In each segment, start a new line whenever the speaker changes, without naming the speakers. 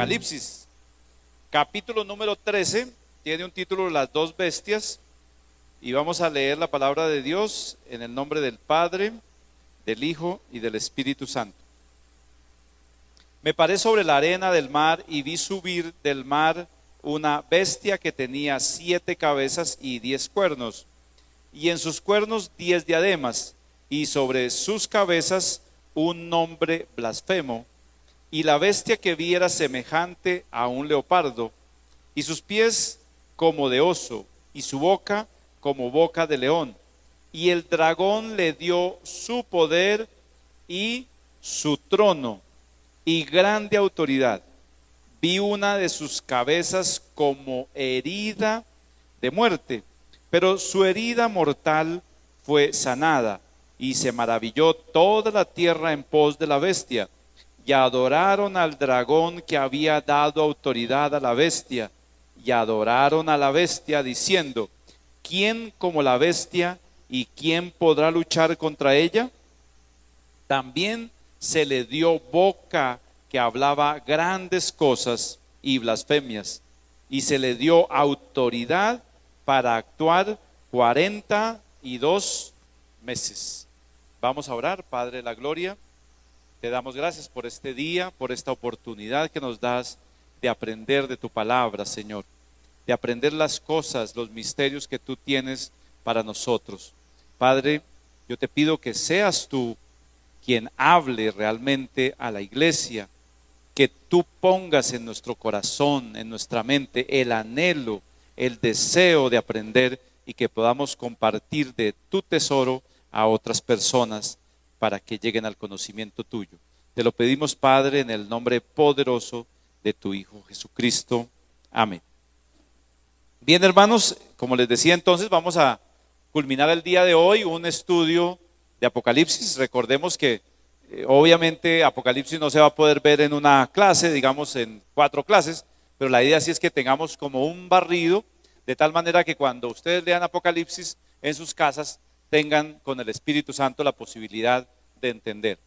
Apocalipsis, capítulo número 13, tiene un título, Las dos bestias, y vamos a leer la palabra de Dios en el nombre del Padre, del Hijo y del Espíritu Santo. Me paré sobre la arena del mar y vi subir del mar una bestia que tenía 7 cabezas y 10 cuernos, y en sus cuernos 10 diademas, y sobre sus cabezas un nombre blasfemo. Y la bestia que vi era semejante a un leopardo, y sus pies como de oso, y su boca como boca de león. Y el dragón le dio su poder y su trono y grande autoridad. Vi una de sus cabezas como herida de muerte, pero su herida mortal fue sanada, y se maravilló toda la tierra en pos de la bestia, y adoraron al dragón que había dado autoridad a la bestia, y adoraron a la bestia diciendo: ¿quién como la bestia y quién podrá luchar contra ella? También se le dio boca que hablaba grandes cosas y blasfemias, y se le dio autoridad para actuar 42 meses. Vamos a orar. Padre de la gloria, te damos gracias por este día, por esta oportunidad que nos das de aprender de tu palabra, Señor, de aprender las cosas, los misterios que tú tienes para nosotros. Padre, yo te pido que seas tú quien hable realmente a la iglesia, que tú pongas en nuestro corazón, en nuestra mente, el anhelo, el deseo de aprender, y que podamos compartir de tu tesoro a otras personas para que lleguen al conocimiento tuyo. Te lo pedimos, Padre, en el nombre poderoso de tu Hijo Jesucristo. Amén. Bien, hermanos, como les decía, entonces vamos a culminar el día de hoy un estudio de Apocalipsis. Recordemos que obviamente Apocalipsis no se va a poder ver en una clase, digamos en 4 clases, pero la idea sí es que tengamos como un barrido, de tal manera que cuando ustedes lean Apocalipsis en sus casas, tengan con el Espíritu Santo la posibilidad de entender.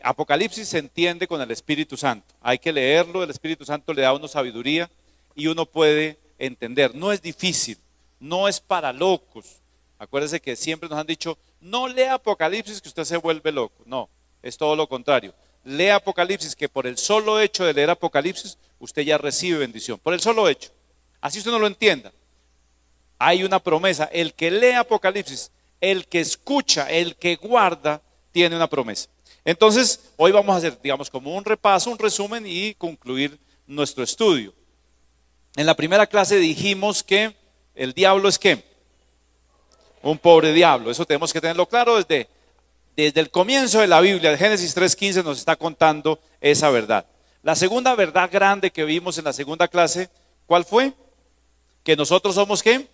Apocalipsis se entiende con el Espíritu Santo. Hay que leerlo, el Espíritu Santo le da a uno sabiduría y uno puede entender. No es difícil, no es para locos. Acuérdense que siempre nos han dicho: no lea Apocalipsis que usted se vuelve loco. No, es todo lo contrario. Lea Apocalipsis, que por el solo hecho de leer Apocalipsis usted ya recibe bendición, por el solo hecho. Así usted no lo entienda. Hay una promesa: el que lee Apocalipsis, el que escucha, el que guarda, tiene una promesa. Entonces, hoy vamos a hacer, digamos, como un repaso, un resumen y concluir nuestro estudio. En la primera clase dijimos que el diablo es ¿qué? Un pobre diablo. Eso tenemos que tenerlo claro desde el comienzo de la Biblia. El Génesis 3:15 nos está contando esa verdad. La segunda verdad grande que vimos en la segunda clase, ¿cuál fue? Que nosotros somos ¿qué?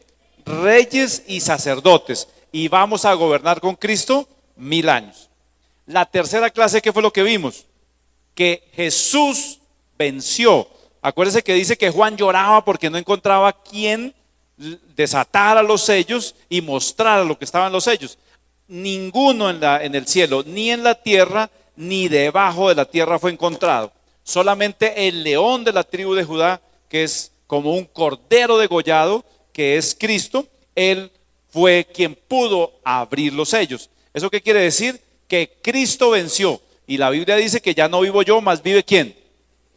Reyes y sacerdotes, y vamos a gobernar con Cristo 1000 años. La tercera clase, ¿qué fue lo que vimos? Que Jesús venció. Acuérdense que dice que Juan lloraba porque no encontraba quien desatara los sellos y mostrara lo que estaba en los sellos. Ninguno en el cielo, ni en la tierra, ni debajo de la tierra fue encontrado. Solamente el león de la tribu de Judá, que es como un cordero degollado, que es Cristo, él fue quien pudo abrir los sellos. ¿Eso qué quiere decir? Que Cristo venció, y la Biblia dice que ya no vivo yo, mas vive ¿quién?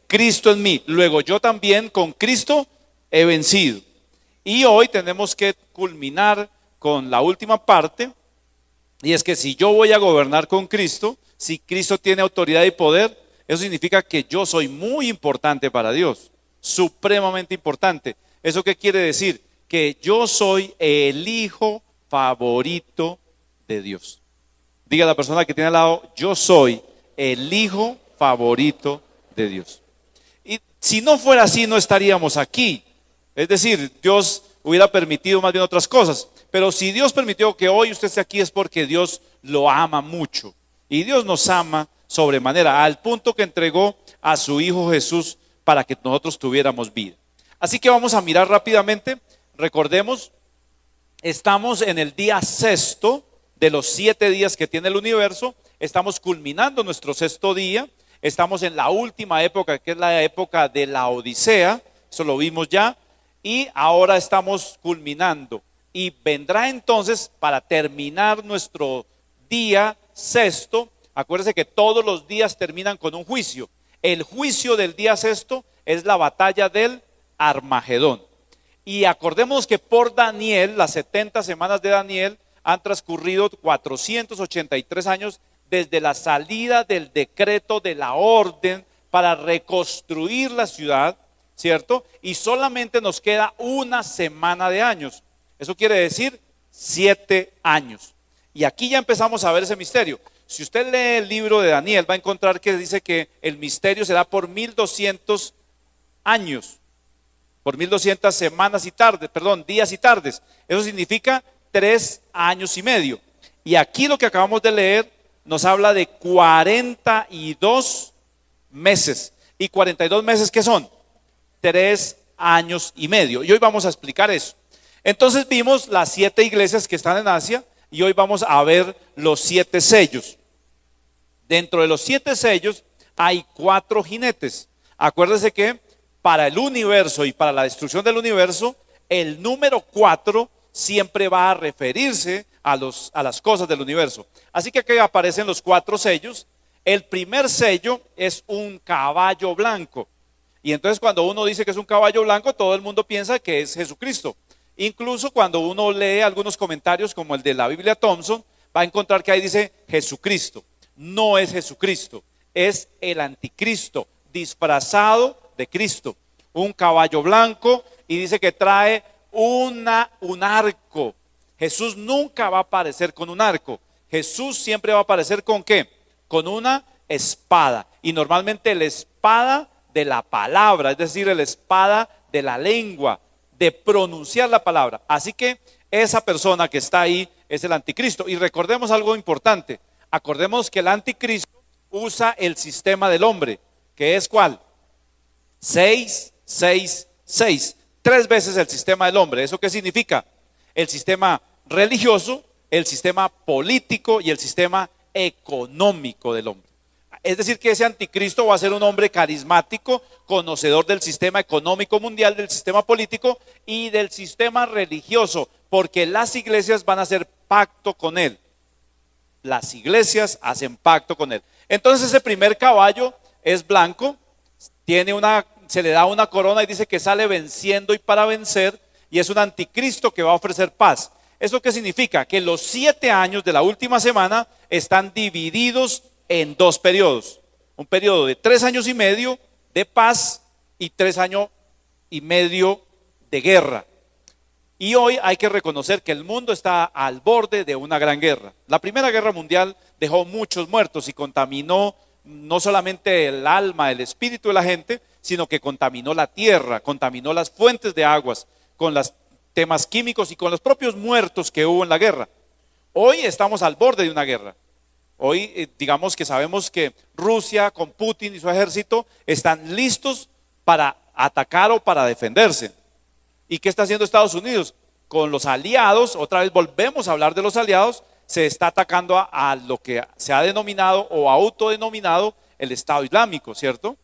Cristo en mí. Luego yo también con Cristo he vencido. Y hoy tenemos que culminar con la última parte, y es que si yo voy a gobernar con Cristo, si Cristo tiene autoridad y poder, eso significa que yo soy muy importante para Dios, supremamente importante. ¿Eso qué quiere decir? Que yo soy el hijo favorito de Dios. Diga a la persona que tiene al lado: yo soy el hijo favorito de Dios. Y si no fuera así, no estaríamos aquí. Es decir, Dios hubiera permitido más bien otras cosas. Pero si Dios permitió que hoy usted esté aquí, es porque Dios lo ama mucho. Y Dios nos ama sobremanera, al punto que entregó a su Hijo Jesús para que nosotros tuviéramos vida. Así que vamos a mirar rápidamente. Recordemos, estamos en el día 6 de los 7 días que tiene el universo. Estamos culminando nuestro 6.º día. Estamos en la última época, que es la época de la Odisea, eso lo vimos ya, y ahora estamos culminando. Y vendrá entonces, para terminar nuestro día sexto, acuérdense que todos los días terminan con un juicio. El juicio del día sexto es la batalla del Armagedón. Y acordemos que por Daniel, las 70 semanas de Daniel, han transcurrido 483 años desde la salida del decreto de la orden para reconstruir la ciudad, ¿cierto? Y solamente nos queda una semana de años. Eso quiere decir 7 años. Y aquí ya empezamos a ver ese misterio. Si usted lee el libro de Daniel, va a encontrar que dice que el misterio será por 1200 años, por 1200 semanas y tardes, días y tardes. Eso significa 3 años y medio. Y aquí lo que acabamos de leer nos habla de 42 meses. ¿Y 42 meses qué son? 3 años y medio. Y hoy vamos a explicar eso. Entonces vimos las 7 iglesias que están en Asia y hoy vamos a ver los 7 sellos. Dentro de los 7 sellos hay 4 jinetes. Acuérdense que para el universo y para la destrucción del universo, el número 4 siempre va a referirse a las cosas del universo. Así que aquí aparecen los 4 sellos. El primer sello es un caballo blanco. Y entonces cuando uno dice que es un caballo blanco, todo el mundo piensa que es Jesucristo. Incluso cuando uno lee algunos comentarios como el de la Biblia Thompson, va a encontrar que ahí dice Jesucristo. No es Jesucristo, es el anticristo disfrazado de Cristo. Un caballo blanco y dice que trae un arco. Jesús nunca va a aparecer con un arco. Jesús siempre va a aparecer ¿con qué? Con una espada. Y normalmente la espada de la palabra, es decir, la espada de la lengua, de pronunciar la palabra. Así que esa persona que está ahí es el anticristo. Y recordemos algo importante. Acordemos que el anticristo usa el sistema del hombre, que es ¿cuál? 6, 6, 6. 3 veces el sistema del hombre. ¿Eso qué significa? El sistema religioso, el sistema político y el sistema económico del hombre. Es decir, que ese anticristo va a ser un hombre carismático, conocedor del sistema económico mundial, del sistema político y del sistema religioso, porque las iglesias van a hacer pacto con él. Las iglesias hacen pacto con él. Entonces ese primer caballo es blanco, se le da una corona y dice que sale venciendo y para vencer, y es un anticristo que va a ofrecer paz. ¿Eso qué significa? Que los 7 años de la última semana están divididos en 2 periodos. Un periodo de 3 años y medio de paz y 3 años y medio de guerra. Y hoy hay que reconocer que el mundo está al borde de una gran guerra. La Primera Guerra Mundial dejó muchos muertos y contaminó no solamente el alma, el espíritu de la gente, sino que contaminó la tierra, contaminó las fuentes de aguas con los temas químicos y con los propios muertos que hubo en la guerra. Hoy estamos al borde de una guerra. Hoy digamos que sabemos que Rusia con Putin y su ejército están listos para atacar o para defenderse. ¿Y qué está haciendo Estados Unidos? Con los aliados, otra vez volvemos a hablar de los aliados, se está atacando a lo que se ha denominado o autodenominado el Estado Islámico, ¿cierto?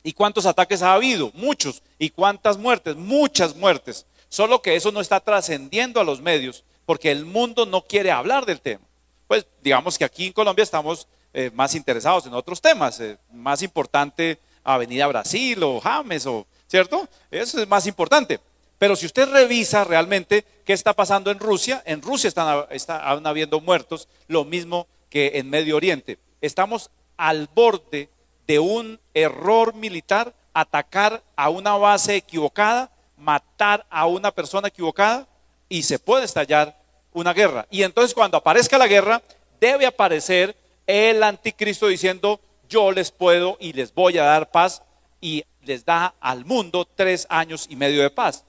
¿Y cuántos ataques ha habido? Muchos. ¿Y cuántas muertes? Muchas muertes. Solo que eso no está trascendiendo a los medios, porque el mundo no quiere hablar del tema. Pues digamos que aquí en Colombia estamos más interesados en otros temas, más importante Avenida Brasil o James, ¿cierto? Eso es más importante. Pero si usted revisa realmente qué está pasando en Rusia están habiendo muertos, lo mismo que en Medio Oriente. Estamos al borde de un error militar, atacar a una base equivocada, matar a una persona equivocada y se puede estallar una guerra. Y entonces cuando aparezca la guerra, debe aparecer el anticristo diciendo: yo les puedo y les voy a dar paz, y les da al mundo 3 años y medio de paz.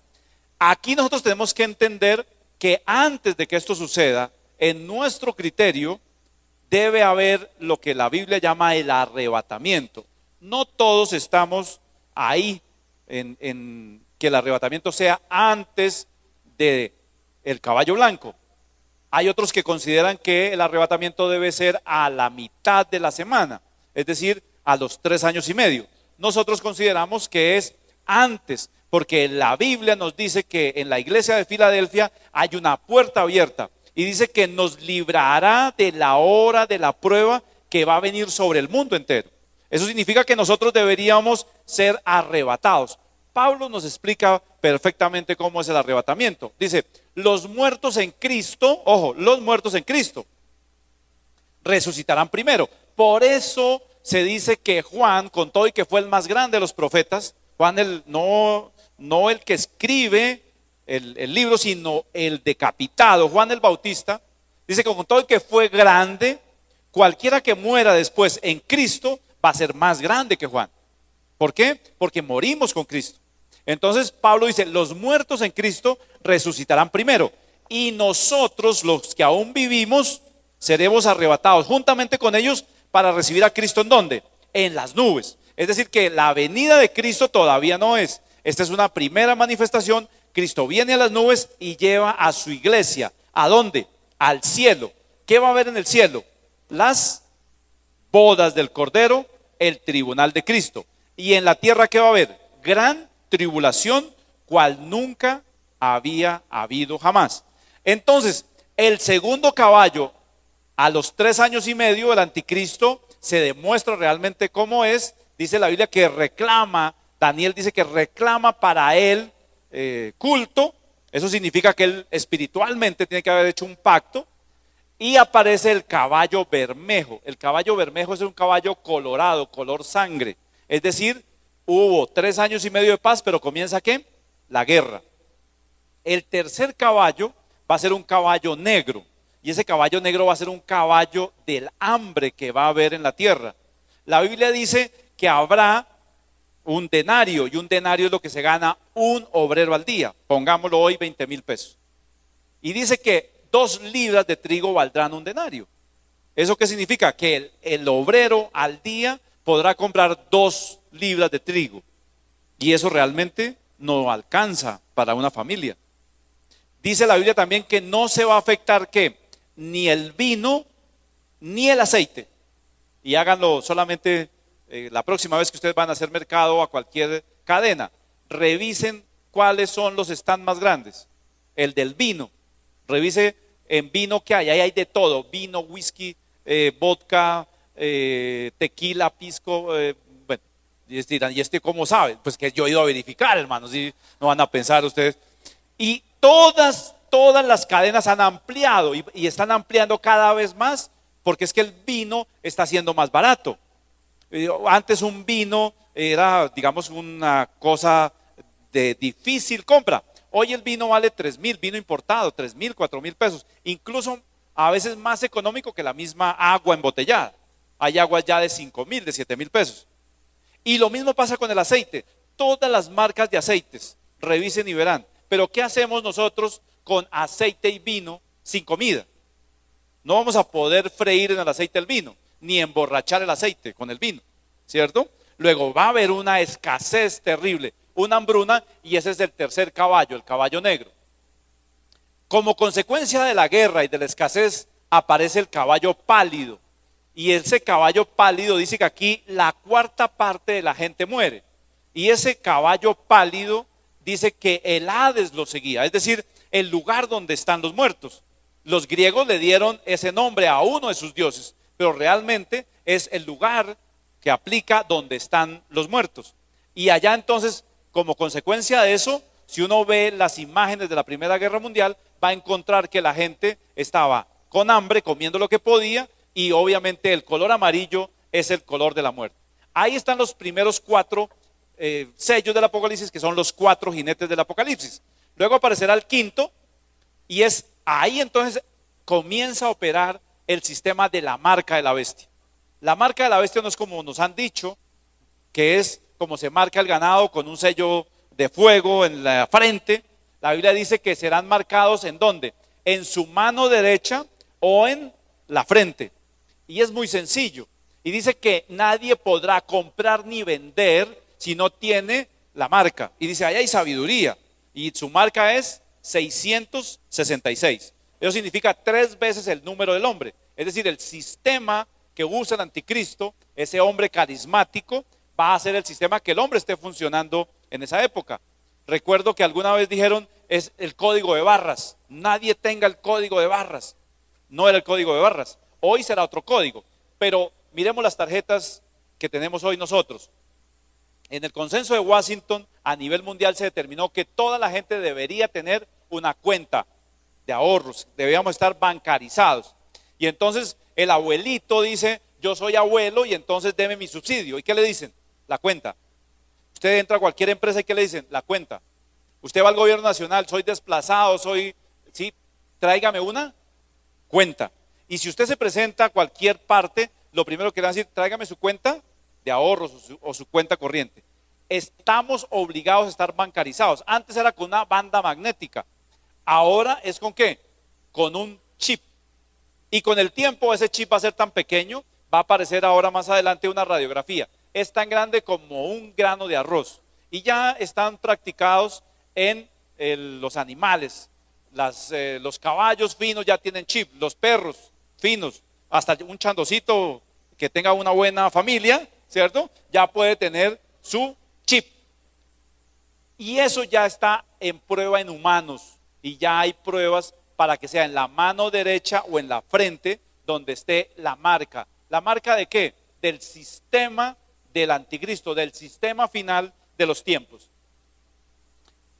Aquí nosotros tenemos que entender que antes de que esto suceda, en nuestro criterio debe haber lo que la Biblia llama el arrebatamiento. No todos estamos ahí en que el arrebatamiento sea antes de el caballo blanco. Hay otros que consideran que el arrebatamiento debe ser a la mitad de la semana, es decir, a los 3 años y medio. Nosotros consideramos que es antes, porque la Biblia nos dice que en la iglesia de Filadelfia hay una puerta abierta y dice que nos librará de la hora de la prueba que va a venir sobre el mundo entero. Eso significa que nosotros deberíamos ser arrebatados. Pablo nos explica perfectamente cómo es el arrebatamiento. Dice, los muertos en Cristo, ojo, los muertos en Cristo resucitarán primero. Por eso se dice que Juan, con todo y que fue el más grande de los profetas, Juan no el que escribe el libro, sino el decapitado, Juan el Bautista, dice que con todo y que fue grande, cualquiera que muera después en Cristo va a ser más grande que Juan. ¿Por qué? Porque morimos con Cristo. Entonces Pablo dice, los muertos en Cristo resucitarán primero y nosotros, los que aún vivimos, seremos arrebatados juntamente con ellos para recibir a Cristo. ¿En dónde? En las nubes. Es decir, que la venida de Cristo todavía no es. Esta es una primera manifestación. Cristo viene a las nubes y lleva a su iglesia. ¿A dónde? Al cielo. ¿Qué va a haber en el cielo? Las bodas del Cordero, el tribunal de Cristo. Y en la tierra, ¿qué va a haber? Gran tribulación, cual nunca había habido jamás. Entonces, el segundo caballo, a los 3 años y medio, el anticristo se demuestra realmente cómo es. Dice la Biblia que reclama, Daniel dice que reclama para él culto. Eso significa que él espiritualmente tiene que haber hecho un pacto. Y aparece el caballo bermejo. El caballo bermejo es un caballo colorado, color sangre. Es decir, hubo 3 años y medio de paz, pero comienza ¿qué? La guerra. El tercer caballo va a ser un caballo negro. Y ese caballo negro va a ser un caballo del hambre que va a haber en la tierra. La Biblia dice que habrá un denario, y un denario es lo que se gana un obrero al día. Pongámoslo hoy 20,000 pesos. Y dice que 2 libras de trigo valdrán un denario. ¿Eso qué significa? Que el obrero al día podrá comprar 2 libras de trigo. Y eso realmente no alcanza para una familia. Dice la Biblia también que no se va a afectar ¿qué? Ni el vino ni el aceite. Y háganlo solamente la próxima vez que ustedes van a hacer mercado a cualquier cadena. Revisen cuáles son los stands más grandes. El del vino. Revise en vino que hay. Ahí hay de todo. Vino, whisky, vodka, tequila, pisco. Bueno, y dirán, ¿y cómo saben? Pues que yo he ido a verificar, hermanos. ¿Sí? No van a pensar ustedes. Y todas las cadenas han ampliado y están ampliando cada vez más, porque es que el vino está siendo más barato. Antes un vino era, digamos, una cosa de difícil compra. Hoy el vino vale 3,000, vino importado, 3,000, 4,000 pesos. Incluso a veces más económico que la misma agua embotellada. Hay aguas ya de 5,000, de 7,000 pesos. Y lo mismo pasa con el aceite. Todas las marcas de aceites, revisen y verán. Pero ¿qué hacemos nosotros con aceite y vino sin comida? No vamos a poder freír en el aceite el vino, ni emborrachar el aceite con el vino, ¿cierto? Luego va a haber una escasez terrible, una hambruna, y ese es el tercer caballo, el caballo negro. Como consecuencia de la guerra y de la escasez aparece el caballo pálido. Y ese caballo pálido dice que aquí la 1/4 de la gente muere. Y ese caballo pálido dice que el Hades lo seguía, es decir, el lugar donde están los muertos. Los griegos le dieron ese nombre a uno de sus dioses, pero realmente es el lugar que aplica donde están los muertos. Y allá entonces, como consecuencia de eso, si uno ve las imágenes de la Primera Guerra Mundial, va a encontrar que la gente estaba con hambre, comiendo lo que podía, y obviamente el color amarillo es el color de la muerte. Ahí están los primeros 4 sellos del Apocalipsis, que son los 4 jinetes del Apocalipsis. Luego aparecerá el quinto, y es ahí entonces comienza a operar el sistema de la marca de la bestia. La marca de la bestia no es como nos han dicho, que es como se marca el ganado con un sello de fuego en la frente. La Biblia dice que serán marcados ¿en dónde? En su mano derecha o en la frente. Y es muy sencillo. Y dice que nadie podrá comprar ni vender si no tiene la marca. Y dice, ahí hay sabiduría. Y su marca es 666. Eso significa 3 veces el número del hombre. Es decir, el sistema que usa el anticristo, ese hombre carismático, va a ser el sistema que el hombre esté funcionando en esa época. Recuerdo que alguna vez dijeron, es el código de barras. Nadie tenga el código de barras. No era el código de barras. Hoy será otro código. Pero miremos las tarjetas que tenemos hoy nosotros. En el consenso de Washington, a nivel mundial se determinó que toda la gente debería tener una cuenta de ahorros. Debíamos estar bancarizados. Y entonces el abuelito dice, yo soy abuelo y entonces deme mi subsidio. ¿Y qué le dicen? La cuenta. Usted entra a cualquier empresa y ¿qué le dicen? La cuenta. Usted va al gobierno nacional, soy desplazado, sí, tráigame una cuenta. Y si usted se presenta a cualquier parte, lo primero que le van a decir, tráigame su cuenta de ahorros o su cuenta corriente. Estamos obligados a estar bancarizados. Antes era con una banda magnética. Ahora es ¿con qué? Con un chip. Y con el tiempo ese chip va a ser tan pequeño, va a aparecer ahora más adelante una radiografía. Es tan grande como un grano de arroz. Y ya están practicados en los animales. Los caballos finos ya tienen chip, los perros finos, hasta un chandocito que tenga una buena familia, ¿cierto? Ya puede tener su chip. Y eso ya está en prueba en humanos. Y ya hay pruebas para que sea en la mano derecha o en la frente donde esté la marca. ¿La marca de qué? Del sistema del anticristo, del sistema final de los tiempos.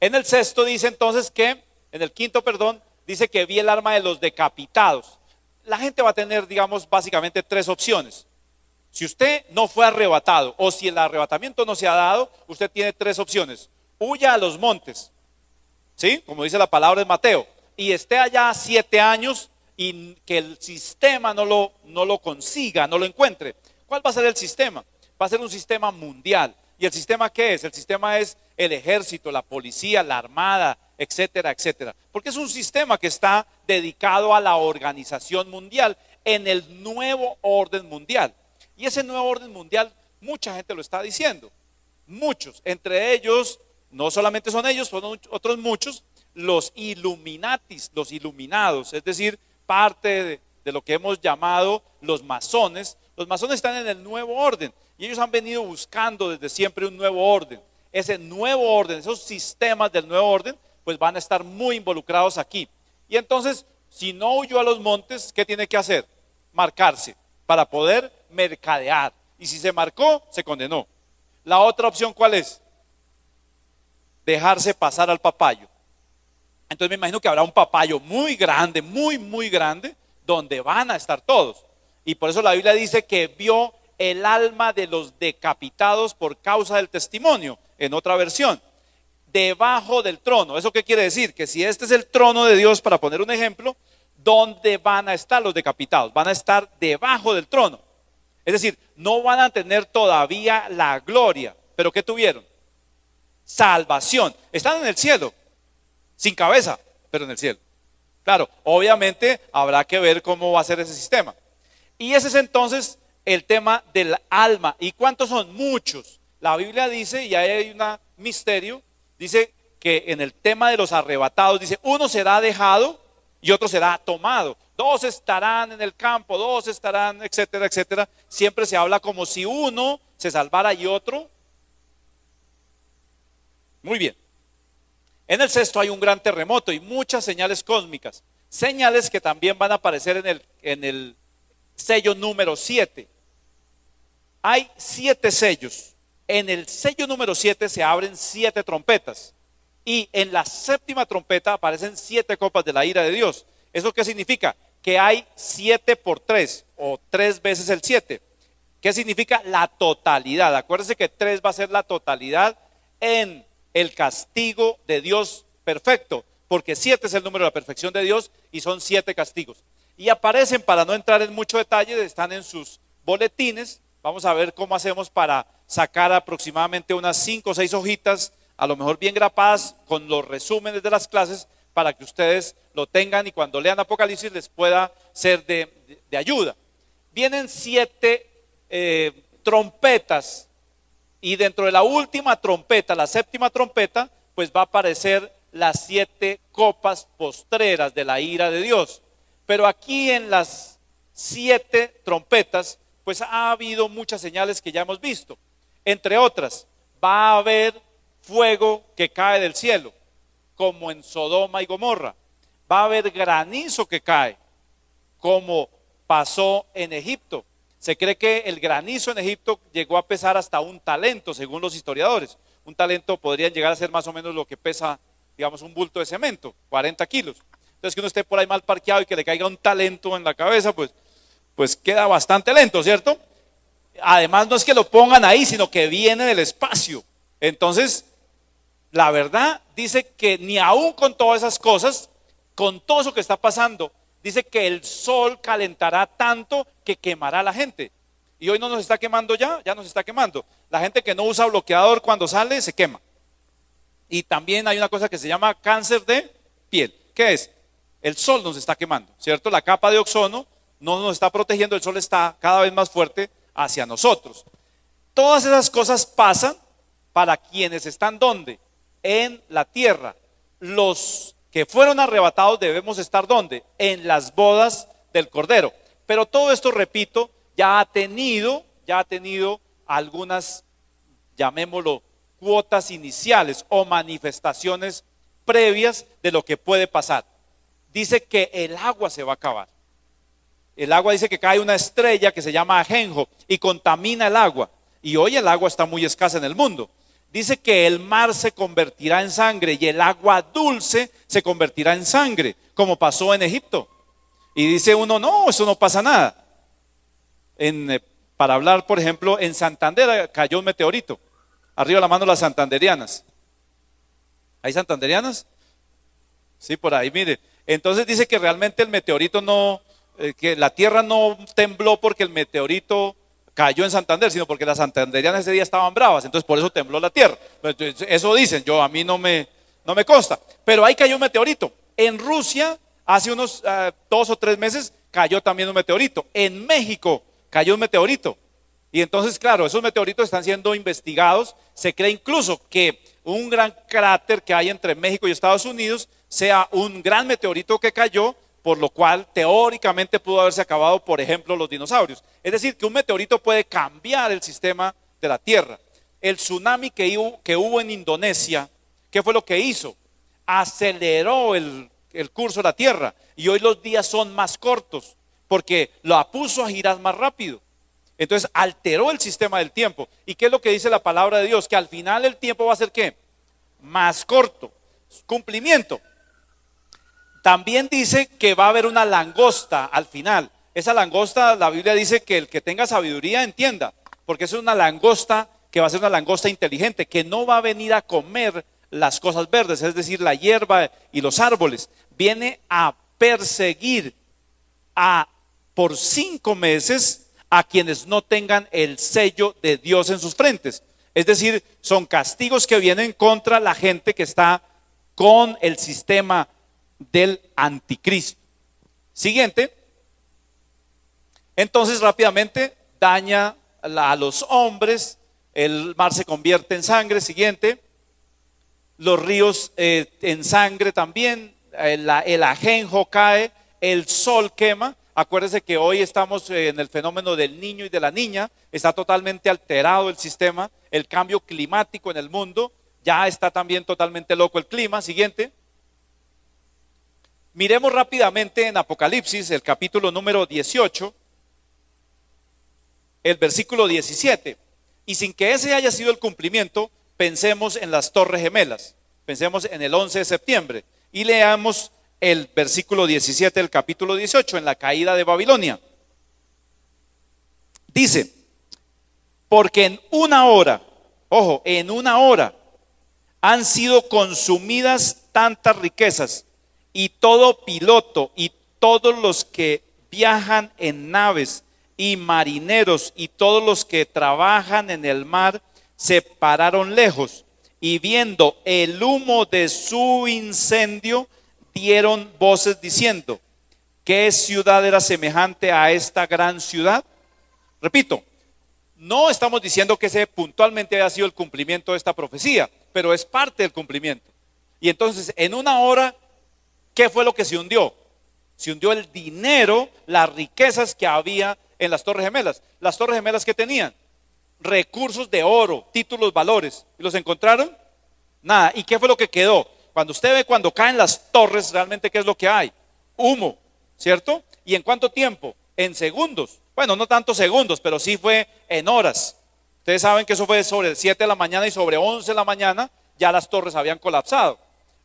En el sexto dice entonces que, en el quinto, perdón, dice que vi el alma de los decapitados. La gente va a tener, digamos, básicamente tres opciones. Si usted no fue arrebatado o si el arrebatamiento no se ha dado, usted tiene tres opciones. Huya a los montes, ¿sí? Como dice la palabra de Mateo, y esté allá 7 años y que el sistema no lo consiga, no lo encuentre. ¿Cuál va a ser el sistema? Va a ser un sistema mundial. ¿Y el sistema qué es? El sistema es el ejército, la policía, la armada, etcétera, etcétera. Porque es un sistema que está dedicado a la organización mundial en el nuevo orden mundial. Y ese nuevo orden mundial, mucha gente lo está diciendo. Muchos, entre ellos, no solamente son ellos, son otros muchos, los Illuminatis, los iluminados, es decir, parte de lo que hemos llamado los masones. Los masones están en el nuevo orden y ellos han venido buscando desde siempre un nuevo orden. Ese nuevo orden, esos sistemas del nuevo orden, pues van a estar muy involucrados aquí. Y entonces, si no huyó a los montes, ¿qué tiene que hacer? Marcarse para poder mercadear. Y si se marcó, se condenó. La otra opción, ¿cuál es? Dejarse pasar al papayo. Entonces me imagino que habrá un papayo muy grande, muy grande, donde van a estar todos. Y por eso la Biblia dice que vio el alma de los decapitados por causa del testimonio, en otra versión, debajo del trono. ¿Eso qué quiere decir? Que si este es el trono de Dios, para poner un ejemplo, ¿dónde van a estar los decapitados? Van a estar debajo del trono. Es decir, no van a tener todavía la gloria, pero ¿qué tuvieron? Salvación. Están en el cielo, sin cabeza, pero en el cielo. Claro, obviamente habrá que ver cómo va a ser ese sistema. Y ese es entonces el tema del alma. ¿Y cuántos son? Muchos. La Biblia dice, y ahí hay un misterio, dice que en el tema de los arrebatados, dice, uno será dejado y otro será tomado. 2 estarán en el campo, 2 estarán, etcétera, etcétera. Siempre se habla como si uno se salvara y otro. Muy bien. En el sexto hay un gran terremoto y muchas señales cósmicas. Señales que también van a aparecer en el sello número 7. Hay 7 sellos. En el sello número 7 se abren 7 trompetas. Y en la séptima trompeta aparecen 7 copas de la ira de Dios. ¿Eso qué significa? Que hay 7 por 3 o 3 veces el 7. ¿Qué significa? La totalidad. Acuérdense que 3 va a ser la totalidad en el castigo de Dios perfecto, porque 7 es el número de la perfección de Dios y son 7 castigos. Y aparecen, para no entrar en mucho detalle, están en sus boletines. Vamos a ver cómo hacemos para sacar aproximadamente unas 5 o 6 hojitas, a lo mejor bien grapadas, con los resúmenes de las clases, para que ustedes lo tengan y cuando lean Apocalipsis les pueda ser de ayuda. Vienen 7 trompetas. Y dentro de la última trompeta, la séptima trompeta, pues va a aparecer las 7 copas postreras de la ira de Dios. Pero aquí en las 7 trompetas pues ha habido muchas señales que ya hemos visto. Entre otras, va a haber fuego que cae del cielo, como en Sodoma y Gomorra. Va a haber granizo que cae, como pasó en Egipto. Se cree que el granizo en Egipto llegó a pesar hasta 1 talento, según los historiadores. 1 talento podría llegar a ser más o menos lo que pesa, digamos, un bulto de cemento, 40 kilos. Entonces, que uno esté por ahí mal parqueado y que le caiga 1 talento en la cabeza, pues queda bastante lento, ¿cierto? Además, no es que lo pongan ahí, sino que viene del espacio. Entonces, la verdad dice que ni aún con todas esas cosas, con todo eso que está pasando, dice que el sol calentará tanto que quemará a la gente. Y hoy no nos está quemando ya nos está quemando. La gente que no usa bloqueador cuando sale se quema. Y también hay una cosa que se llama cáncer de piel. ¿Qué es? El sol nos está quemando, ¿cierto? La capa de ozono no nos está protegiendo, el sol está cada vez más fuerte hacia nosotros. Todas esas cosas pasan para quienes están ¿dónde? En la tierra. Los que fueron arrebatados debemos estar ¿dónde? En las bodas del Cordero. Pero todo esto, repito, ya ha tenido algunas, llamémoslo, cuotas iniciales o manifestaciones previas de lo que puede pasar. Dice que el agua se va a acabar. El agua, dice que cae una estrella que se llama Ajenjo y contamina el agua. Y hoy el agua está muy escasa en el mundo. Dice que el mar se convertirá en sangre y el agua dulce se convertirá en sangre, como pasó en Egipto. Y dice uno, no, eso no pasa nada. Para hablar, por ejemplo, en Santander cayó un meteorito. Arriba la mano las santanderianas. ¿Hay santanderianas? Sí, por ahí, mire. Entonces dice que realmente el meteorito no, que la tierra no tembló porque el meteorito cayó en Santander, sino porque las santanderianas ese día estaban bravas, entonces por eso tembló la tierra. Eso dicen, a mí no me consta, pero ahí cayó un meteorito. En Rusia, hace unos 2 o 3 meses, cayó también un meteorito. En México cayó un meteorito. Y entonces, claro, esos meteoritos están siendo investigados. Se cree incluso que un gran cráter que hay entre México y Estados Unidos sea un gran meteorito que cayó, por lo cual teóricamente pudo haberse acabado, por ejemplo, los dinosaurios. Es decir, que un meteorito puede cambiar el sistema de la Tierra. El tsunami que hubo en Indonesia, ¿qué fue lo que hizo? Aceleró el curso de la Tierra y hoy los días son más cortos porque la puso a girar más rápido. Entonces alteró el sistema del tiempo. ¿Y qué es lo que dice la palabra de Dios? Que al final el tiempo va a ser ¿qué? Más corto. Cumplimiento. También dice que va a haber una langosta al final. Esa langosta, la Biblia dice que el que tenga sabiduría entienda, porque es una langosta que va a ser una langosta inteligente, que no va a venir a comer las cosas verdes, es decir, la hierba y los árboles. Viene a perseguir por 5 meses a quienes no tengan el sello de Dios en sus frentes. Es decir, son castigos que vienen contra la gente que está con el sistema del anticristo. Siguiente. Entonces rápidamente daña a los hombres, el mar se convierte en sangre. Siguiente. Los ríos en sangre también, el ajenjo cae, el sol quema. Acuérdense que hoy estamos en el fenómeno del niño y de la niña, está totalmente alterado el sistema, el cambio climático en el mundo, ya está también totalmente loco el clima. Siguiente. Miremos rápidamente en Apocalipsis, el capítulo número 18, el versículo 17. Y sin que ese haya sido el cumplimiento, pensemos en las Torres Gemelas, pensemos en el 11 de septiembre y leamos el versículo 17 del capítulo 18, en la caída de Babilonia. Dice, porque en una hora, ojo, en una hora han sido consumidas tantas riquezas, y todo piloto y todos los que viajan en naves y marineros y todos los que trabajan en el mar se pararon lejos y viendo el humo de su incendio dieron voces diciendo, ¿qué ciudad era semejante a esta gran ciudad? Repito, no estamos diciendo que ese puntualmente haya sido el cumplimiento de esta profecía, pero es parte del cumplimiento. Y entonces en una hora, ¿qué fue lo que se hundió? Se hundió el dinero, las riquezas que había en las Torres Gemelas. Las Torres Gemelas, ¿qué tenían? Recursos de oro, títulos, valores. ¿Y los encontraron? Nada. ¿Y qué fue lo que quedó? Cuando usted ve cuando caen las torres, realmente ¿qué es lo que hay? Humo, ¿cierto? ¿Y en cuánto tiempo? En segundos. Bueno, no tantos segundos, pero sí fue en horas. Ustedes saben que eso fue sobre 7 de la mañana y sobre 11 de la mañana ya las torres habían colapsado.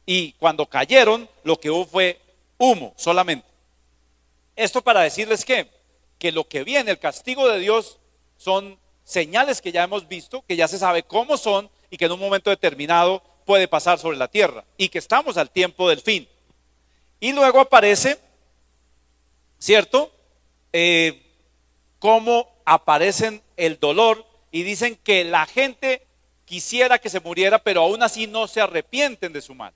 Y cuando cayeron, lo que hubo fue humo solamente. Esto para decirles que lo que viene, el castigo de Dios, son señales que ya hemos visto, que ya se sabe cómo son y que en un momento determinado puede pasar sobre la tierra y que estamos al tiempo del fin. Y luego aparece, ¿cierto? Cómo aparecen el dolor y dicen que la gente quisiera que se muriera, pero aún así no se arrepienten de su mal.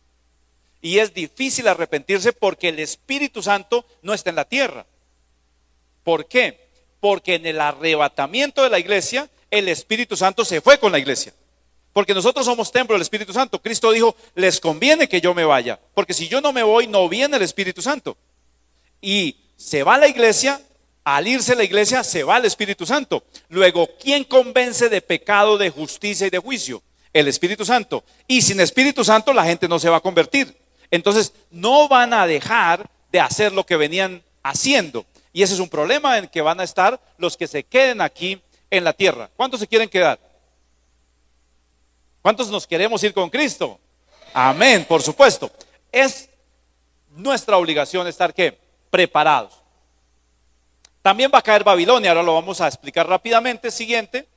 Y es difícil arrepentirse porque el Espíritu Santo no está en la tierra. ¿Por qué? Porque en el arrebatamiento de la iglesia, el Espíritu Santo se fue con la iglesia. Porque nosotros somos templo del Espíritu Santo. Cristo dijo, les conviene que yo me vaya, porque si yo no me voy, no viene el Espíritu Santo. Y se va la iglesia, al irse la iglesia, se va el Espíritu Santo. Luego, ¿quién convence de pecado, de justicia y de juicio? El Espíritu Santo. Y sin Espíritu Santo la gente no se va a convertir. Entonces, no van a dejar de hacer lo que venían haciendo. Y ese es un problema en que van a estar los que se queden aquí en la tierra. ¿Cuántos se quieren quedar? ¿Cuántos nos queremos ir con Cristo? Amén, por supuesto. Es nuestra obligación estar ¿qué? Preparados. También va a caer Babilonia, ahora lo vamos a explicar rápidamente. Siguiente.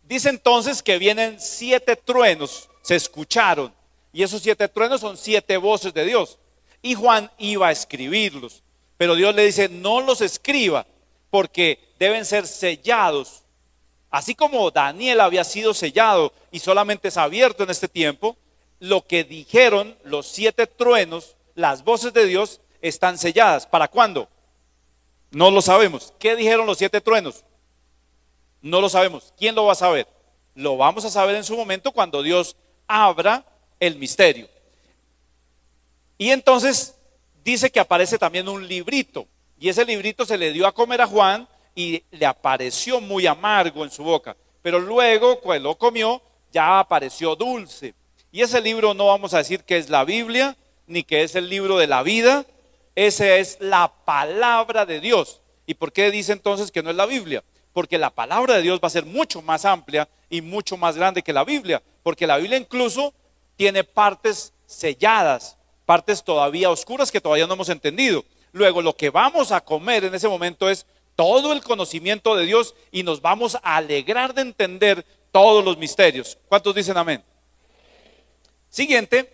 Dice entonces que vienen 7 truenos, se escucharon. Y esos 7 truenos son 7 voces de Dios. Y Juan iba a escribirlos. Pero Dios le dice, no los escriba, porque deben ser sellados. Así como Daniel había sido sellado y solamente es abierto en este tiempo, lo que dijeron los 7 truenos, las voces de Dios, están selladas. ¿Para cuándo? No lo sabemos. ¿Qué dijeron los 7 truenos? No lo sabemos. ¿Quién lo va a saber? Lo vamos a saber en su momento cuando Dios abra el misterio. Y entonces dice que aparece también un librito. Y ese librito se le dio a comer a Juan y le apareció muy amargo en su boca. Pero luego, cuando lo comió, ya apareció dulce. Y ese libro no vamos a decir que es la Biblia, ni que es el libro de la vida. Esa es la palabra de Dios. ¿Y por qué dice entonces que no es la Biblia? Porque la palabra de Dios va a ser mucho más amplia y mucho más grande que la Biblia. Porque la Biblia incluso tiene partes selladas, partes todavía oscuras que todavía no hemos entendido. Luego lo que vamos a comer en ese momento es todo el conocimiento de Dios y nos vamos a alegrar de entender todos los misterios. ¿Cuántos dicen amén? Siguiente.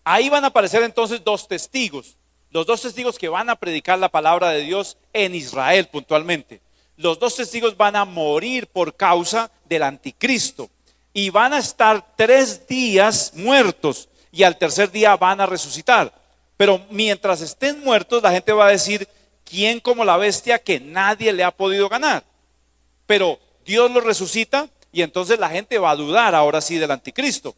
Ahí van a aparecer entonces 2 testigos. Los 2 testigos que van a predicar la palabra de Dios en Israel puntualmente. Los 2 testigos van a morir por causa del anticristo. Y van a estar 3 días muertos. Y al tercer día van a resucitar. Pero mientras estén muertos, la gente va a decir, ¿quién como la bestia que nadie le ha podido ganar? Pero Dios los resucita y entonces la gente va a dudar ahora sí del anticristo.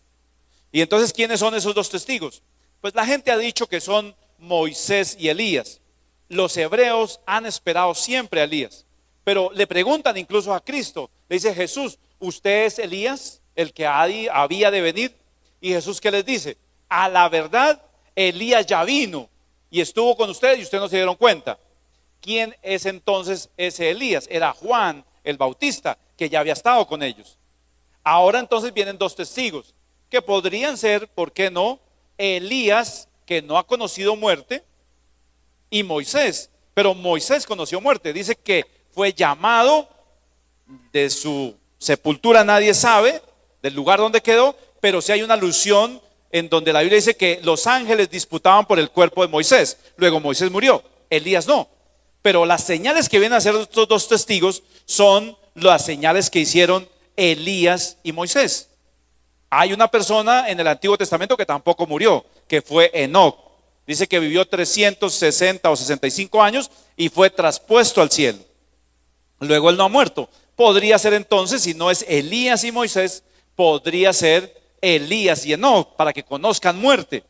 Y entonces, ¿quiénes son esos 2 testigos? Pues la gente ha dicho que son Moisés y Elías. Los hebreos han esperado siempre a Elías. Pero le preguntan incluso a Cristo, le dice Jesús, ¿usted es Elías, el que había de venir? Y Jesús, ¿qué les dice? A la verdad, Elías ya vino y estuvo con ustedes y ustedes no se dieron cuenta. ¿Quién es entonces ese Elías? Era Juan el Bautista, que ya había estado con ellos. Ahora entonces vienen 2 testigos, que podrían ser, ¿por qué no? Elías, que no ha conocido muerte, y Moisés. Pero Moisés conoció muerte. Dice que fue llamado de su sepultura, nadie sabe, del lugar donde quedó, pero sí hay una alusión en donde la Biblia dice que los ángeles disputaban por el cuerpo de Moisés. Luego Moisés murió, Elías no. Pero las señales que vienen a hacer estos 2 testigos son las señales que hicieron Elías y Moisés. Hay una persona en el Antiguo Testamento que tampoco murió, que fue Enoc. Dice que vivió 360 o 65 años y fue traspuesto al cielo. Luego él no ha muerto. Podría ser entonces, si no es Elías y Moisés, podría ser Elías y Enoc, para que conozcan muerte.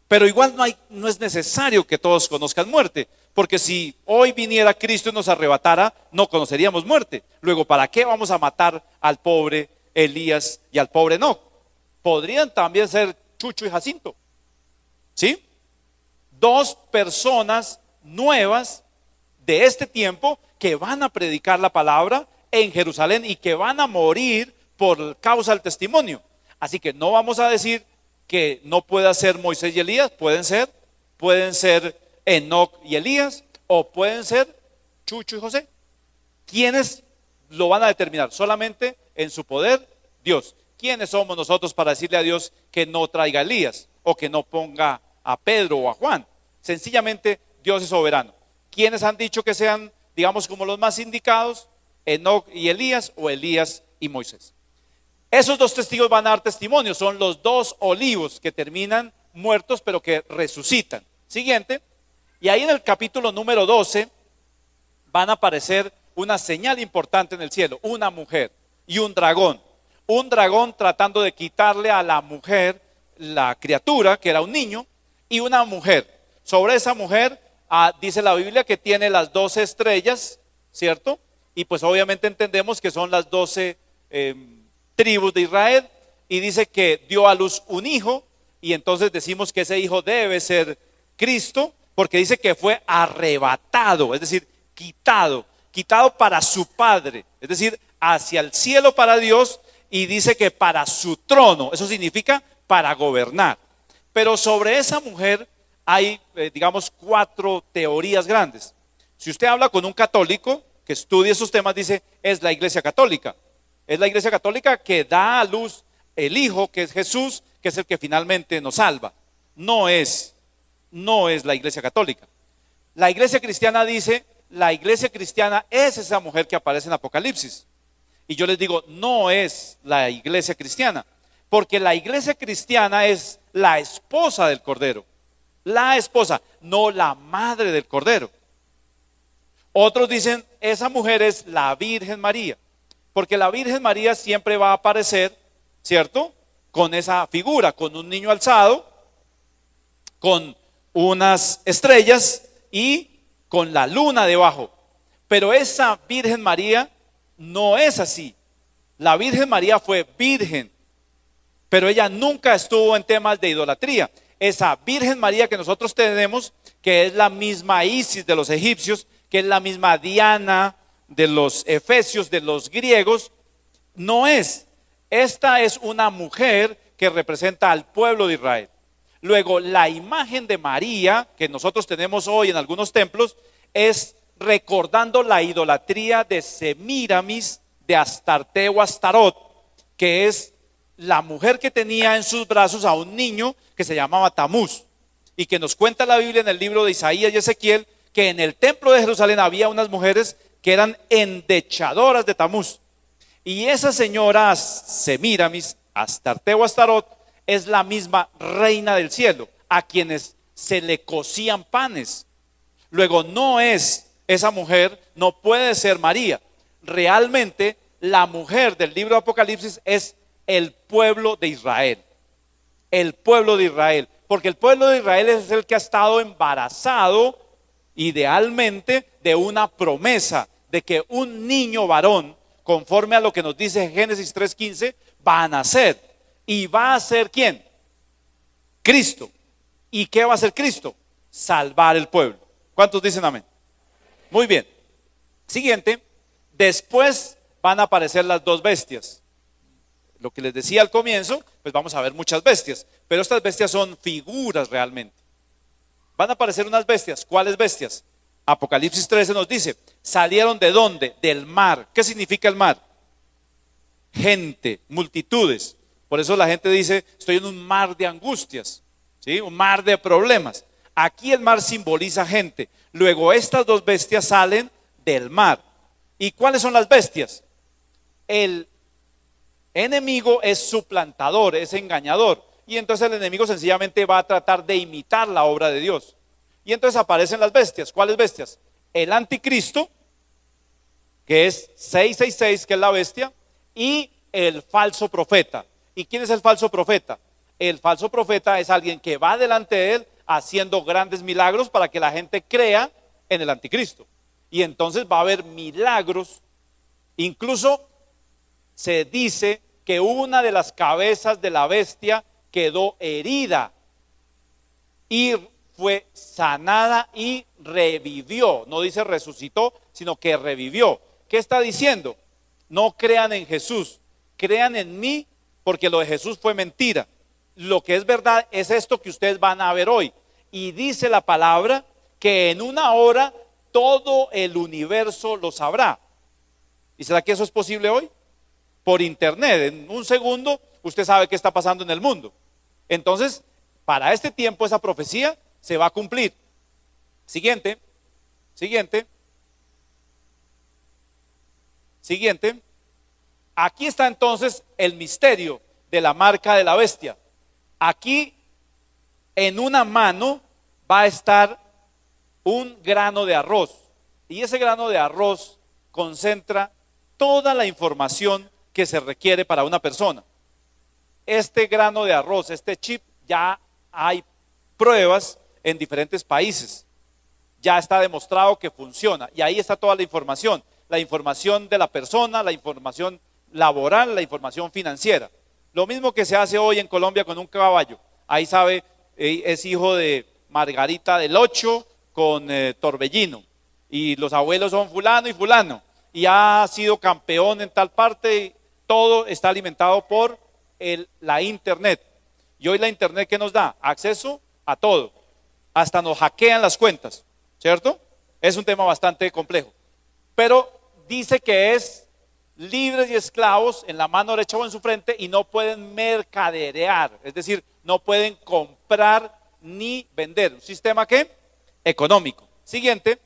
Pero igual no es necesario que todos conozcan muerte, Porque si hoy viniera Cristo y nos arrebatara, no conoceríamos muerte. Luego, ¿para qué vamos a matar al pobre Elías y al pobre Enoc? Podrían también ser Chucho y Jacinto, ¿sí? Dos personas nuevas de este tiempo que van a predicar la palabra en Jerusalén y que van a morir por causa del testimonio. Así que no vamos a decir que no pueda ser Moisés y Elías. Pueden ser Enoc y Elías, o pueden ser Chucho y José. ¿Quiénes lo van a determinar? Solamente en su poder Dios. ¿Quiénes somos nosotros para decirle a Dios que no traiga a Elías o que no ponga a Pedro o a Juan? Sencillamente Dios es soberano. ¿Quiénes han dicho que sean, digamos, como los más indicados? Enoc y Elías, o Elías y Moisés. Esos dos testigos van a dar testimonio. Son los dos olivos que terminan muertos pero que resucitan. Siguiente. Y ahí en el capítulo número 12 van a aparecer una señal importante en el cielo: una mujer y un dragón. Un dragón tratando de quitarle a la mujer la criatura, que era un niño, y una mujer. Sobre esa mujer dice la Biblia que tiene las 12 estrellas, ¿cierto? Y pues obviamente entendemos que son las 12 tribus de Israel. Y dice que dio a luz un hijo, y entonces decimos que ese hijo debe ser Cristo, porque dice que fue arrebatado, es decir, quitado para su Padre, es decir, hacia el cielo para Dios, y dice que para su trono, eso significa para gobernar. Pero sobre esa mujer hay, digamos, 4 teorías grandes. Si usted habla con un católico que estudie esos temas, dice, es la Iglesia Católica. Es la Iglesia Católica que da a luz el Hijo, que es Jesús, que es el que finalmente nos salva. No es la Iglesia Católica. La Iglesia Cristiana dice, la Iglesia Cristiana es esa mujer que aparece en Apocalipsis. Y yo les digo, no es la Iglesia Cristiana, porque la Iglesia Cristiana es la esposa del Cordero. La esposa, no la madre del Cordero. Otros dicen, esa mujer es la Virgen María, porque la Virgen María siempre va a aparecer, ¿cierto? Con esa figura, con un niño alzado, con unas estrellas y con la luna debajo. Pero esa Virgen María no es así. La Virgen María fue virgen, pero ella nunca estuvo en temas de idolatría. Esa Virgen María que nosotros tenemos, que es la misma Isis de los egipcios, que es la misma Diana de los efesios, de los griegos, no es. Esta es una mujer que representa al pueblo de Israel. Luego, la imagen de María que nosotros tenemos hoy en algunos templos es recordando la idolatría de Semíramis, de Astarte o Astarot, que es la mujer que tenía en sus brazos a un niño que se llamaba Tamuz, y que nos cuenta la Biblia en el libro de Isaías y Ezequiel que en el templo de Jerusalén había unas mujeres que eran endechadoras de Tamuz. Y esa señora Semíramis, Astarte o Astarot, es la misma reina del cielo, a quienes se le cocían panes. Luego, no es esa mujer, no puede ser María. Realmente la mujer del libro de Apocalipsis es el pueblo de Israel. El pueblo de Israel, porque el pueblo de Israel es el que ha estado embarazado idealmente de una promesa de que un niño varón, conforme a lo que nos dice Génesis 3:15, va a nacer. ¿Y va a ser quién? Cristo. ¿Y qué va a hacer Cristo? Salvar el pueblo. ¿Cuántos dicen amén? Muy bien. Siguiente. Después van a aparecer las 2 bestias. Lo que les decía al comienzo, pues vamos a ver muchas bestias, pero estas bestias son figuras realmente. Van a aparecer unas bestias. ¿Cuáles bestias? Apocalipsis 13 nos dice, salieron ¿de dónde? Del mar. ¿Qué significa el mar? Gente, multitudes. Por eso la gente dice, estoy en un mar de angustias, ¿sí? Un mar de problemas. Aquí el mar simboliza gente. Luego estas 2 bestias salen del mar. ¿Y cuáles son las bestias? El enemigo es suplantador, es engañador. Y entonces el enemigo sencillamente va a tratar de imitar la obra de Dios. Y entonces aparecen las bestias. ¿Cuáles bestias? El anticristo, que es 666, que es la bestia, y el falso profeta. ¿Y quién es el falso profeta? El falso profeta es alguien que va delante de él haciendo grandes milagros para que la gente crea en el anticristo. Y entonces va a haber milagros. Incluso se dice que una de las cabezas de la bestia quedó herida y fue sanada y revivió. No dice resucitó, sino que revivió. ¿Qué está diciendo? No crean en Jesús, crean en mí, porque lo de Jesús fue mentira. Lo que es verdad es esto que ustedes van a ver hoy. Y dice la palabra que en una hora todo el universo lo sabrá. ¿Y será que eso es posible hoy? Por internet, en un segundo usted sabe qué está pasando en el mundo. Entonces, para este tiempo esa profecía se va a cumplir. Siguiente. Aquí está entonces el misterio de la marca de la bestia. Aquí en una mano va a estar un grano de arroz. Y ese grano de arroz concentra toda la información que se requiere para una persona. Este grano de arroz, este chip, ya hay pruebas en diferentes países. Ya está demostrado que funciona. Y ahí está toda la información. La información de la persona, la información laboral, la información financiera. Lo mismo que se hace hoy en Colombia con un caballo. Ahí sabe, es hijo de Margarita del Ocho con Torbellino. Y los abuelos son fulano y fulano. Y ha sido campeón en tal parte. Todo está alimentado por la internet. Y hoy la internet, ¿qué nos da? Acceso a todo. Hasta nos hackean las cuentas, ¿cierto? Es un tema bastante complejo. Pero dice que es libres y esclavos en la mano derecha o en su frente y no pueden mercaderear. Es decir, no pueden comprar ni vender. ¿Un sistema qué? Económico. Siguiente.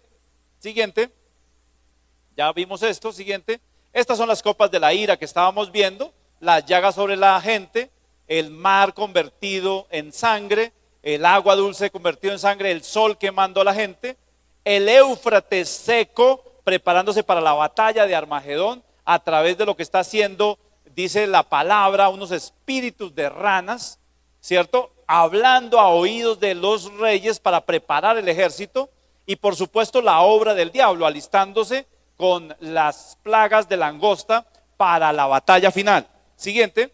Ya vimos esto. Siguiente. Estas son las copas de la ira que estábamos viendo. Las llagas sobre la gente, el mar convertido en sangre, el agua dulce convertido en sangre, el sol quemando a la gente, el Éufrates seco preparándose para la batalla de Armagedón a través de lo que está haciendo, dice la palabra, unos espíritus de ranas, ¿cierto? Hablando a oídos de los reyes para preparar el ejército, y por supuesto la obra del diablo alistándose con las plagas de langosta para la batalla final. Siguiente.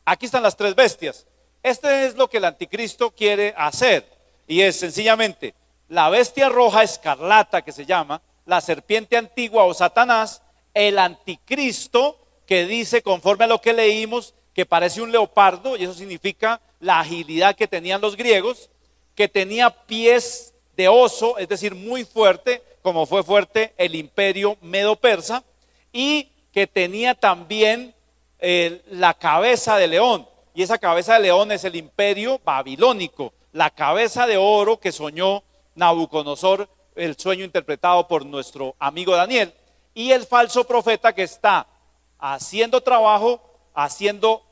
Aquí están las tres bestias. Este es lo que el anticristo quiere hacer. Y es sencillamente la bestia roja escarlata que se llama, la serpiente antigua o Satanás, el anticristo que dice, conforme a lo que leímos, que parece un leopardo, y eso significa la agilidad que tenían los griegos, que tenía pies de oso, es decir, muy fuerte, como fue fuerte el imperio medo-persa, y que tenía también la cabeza de león, y esa cabeza de león es el imperio babilónico, la cabeza de oro que soñó Nabucodonosor, el sueño interpretado por nuestro amigo Daniel, y el falso profeta que está haciendo trabajo, haciendo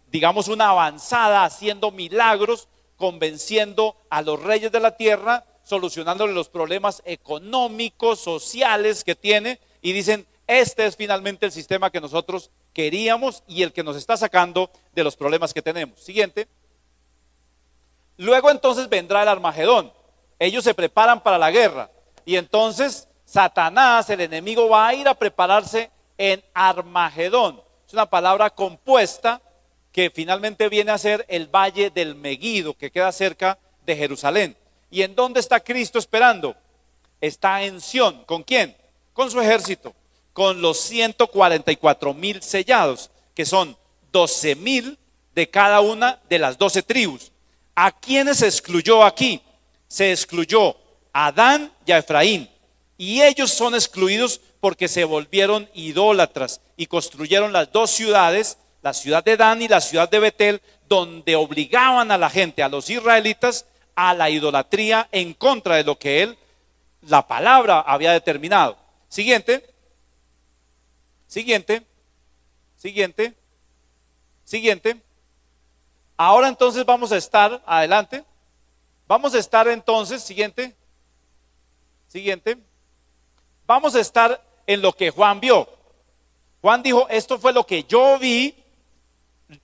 digamos una avanzada, haciendo milagros, convenciendo a los reyes de la tierra, solucionándole los problemas económicos, sociales que tiene, y dicen, este es finalmente el sistema que nosotros queríamos y el que nos está sacando de los problemas que tenemos. Siguiente. Luego entonces vendrá el Armagedón. Ellos se preparan para la guerra y entonces Satanás, el enemigo, va a ir a prepararse en Armagedón. Es una palabra compuesta que finalmente viene a ser el valle del Meguido, que queda cerca de Jerusalén. ¿Y en dónde está Cristo esperando? Está en Sión. ¿Con quién? Con su ejército, con los 144,000 sellados, que son 12,000 de cada una de las 12 tribus. ¿A quiénes se excluyó aquí? Se excluyó a Dan y a Efraín, y ellos son excluidos porque se volvieron idólatras y construyeron las dos ciudades, la ciudad de Dan y la ciudad de Betel, donde obligaban a la gente, a los israelitas, a la idolatría en contra de lo que la palabra había determinado. Siguiente. Ahora entonces vamos a estar, adelante, vamos a estar entonces, siguiente, vamos a estar en lo que Juan vio. Juan dijo, esto fue lo que yo vi,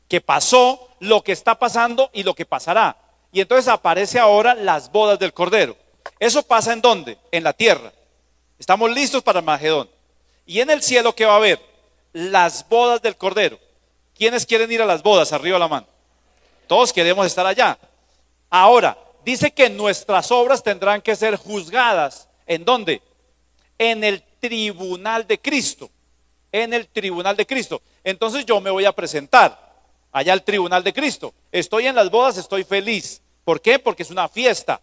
que pasó, lo que está pasando y lo que pasará. y entonces aparece ahora las bodas del Cordero. ¿Eso pasa en dónde? En la tierra. Estamos listos para Armagedón. Y en el cielo, ¿qué va a haber? Las bodas del Cordero. ¿Quiénes quieren ir a las bodas? Arriba la mano. Todos queremos estar allá. Ahora, dice que nuestras obras tendrán que ser juzgadas. ¿En dónde? En el tribunal de Cristo. En el tribunal de Cristo. Entonces yo me voy a presentar allá al tribunal de Cristo. Estoy en las bodas, estoy feliz. ¿Por qué? Porque es una fiesta.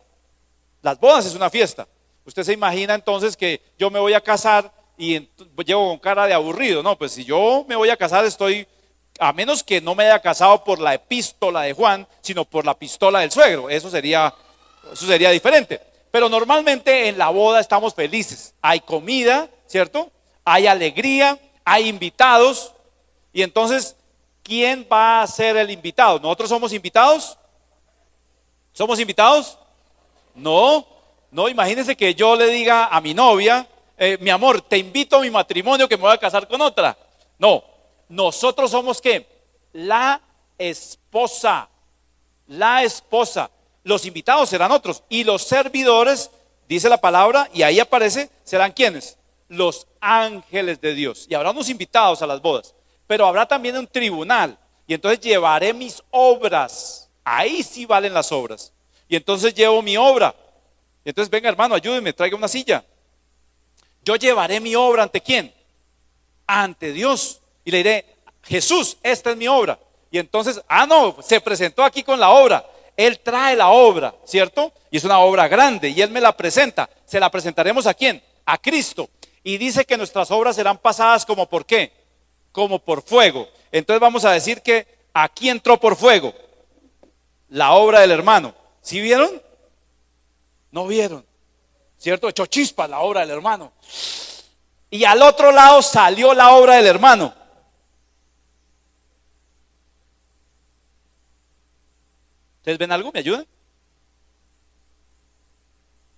Las bodas es una fiesta. Usted se imagina entonces que yo me voy a casar y llego con cara de aburrido. No, pues si yo me voy a casar estoy, a menos que no me haya casado por la epístola de Juan, sino por la pistola del suegro. Eso sería diferente. Pero normalmente en la boda estamos felices. Hay comida, ¿cierto? Hay alegría, hay invitados. Y entonces, ¿quién va a ser el invitado? ¿Nosotros somos invitados? ¿Somos invitados? No, imagínense que yo le diga a mi novia, mi amor, te invito a mi matrimonio que me voy a casar con otra. No, nosotros somos ¿qué? La esposa. Los invitados serán otros y los servidores, dice la palabra, y ahí aparece, serán ¿quiénes? Los ángeles de Dios. Y habrá unos invitados a las bodas, pero habrá también un tribunal. Y entonces llevaré mis obras. Ahí sí valen las obras. Y entonces llevo mi obra. Y entonces venga hermano, ayúdeme, traiga una silla. Yo llevaré mi obra ¿ante quién? Ante Dios. Y le diré, Jesús, esta es mi obra. Y entonces, no, se presentó aquí con la obra. Él trae la obra, ¿cierto? Y es una obra grande y Él me la presenta. ¿Se la presentaremos a quién? A Cristo. Y dice que nuestras obras serán pasadas como por qué? Como por fuego. Entonces vamos a decir que aquí entró por fuego la obra del hermano. ¿Sí vieron? No vieron, ¿cierto? Echó chispas la obra del hermano. Y al otro lado salió la obra del hermano. ¿Ustedes ven algo? ¿Me ayudan?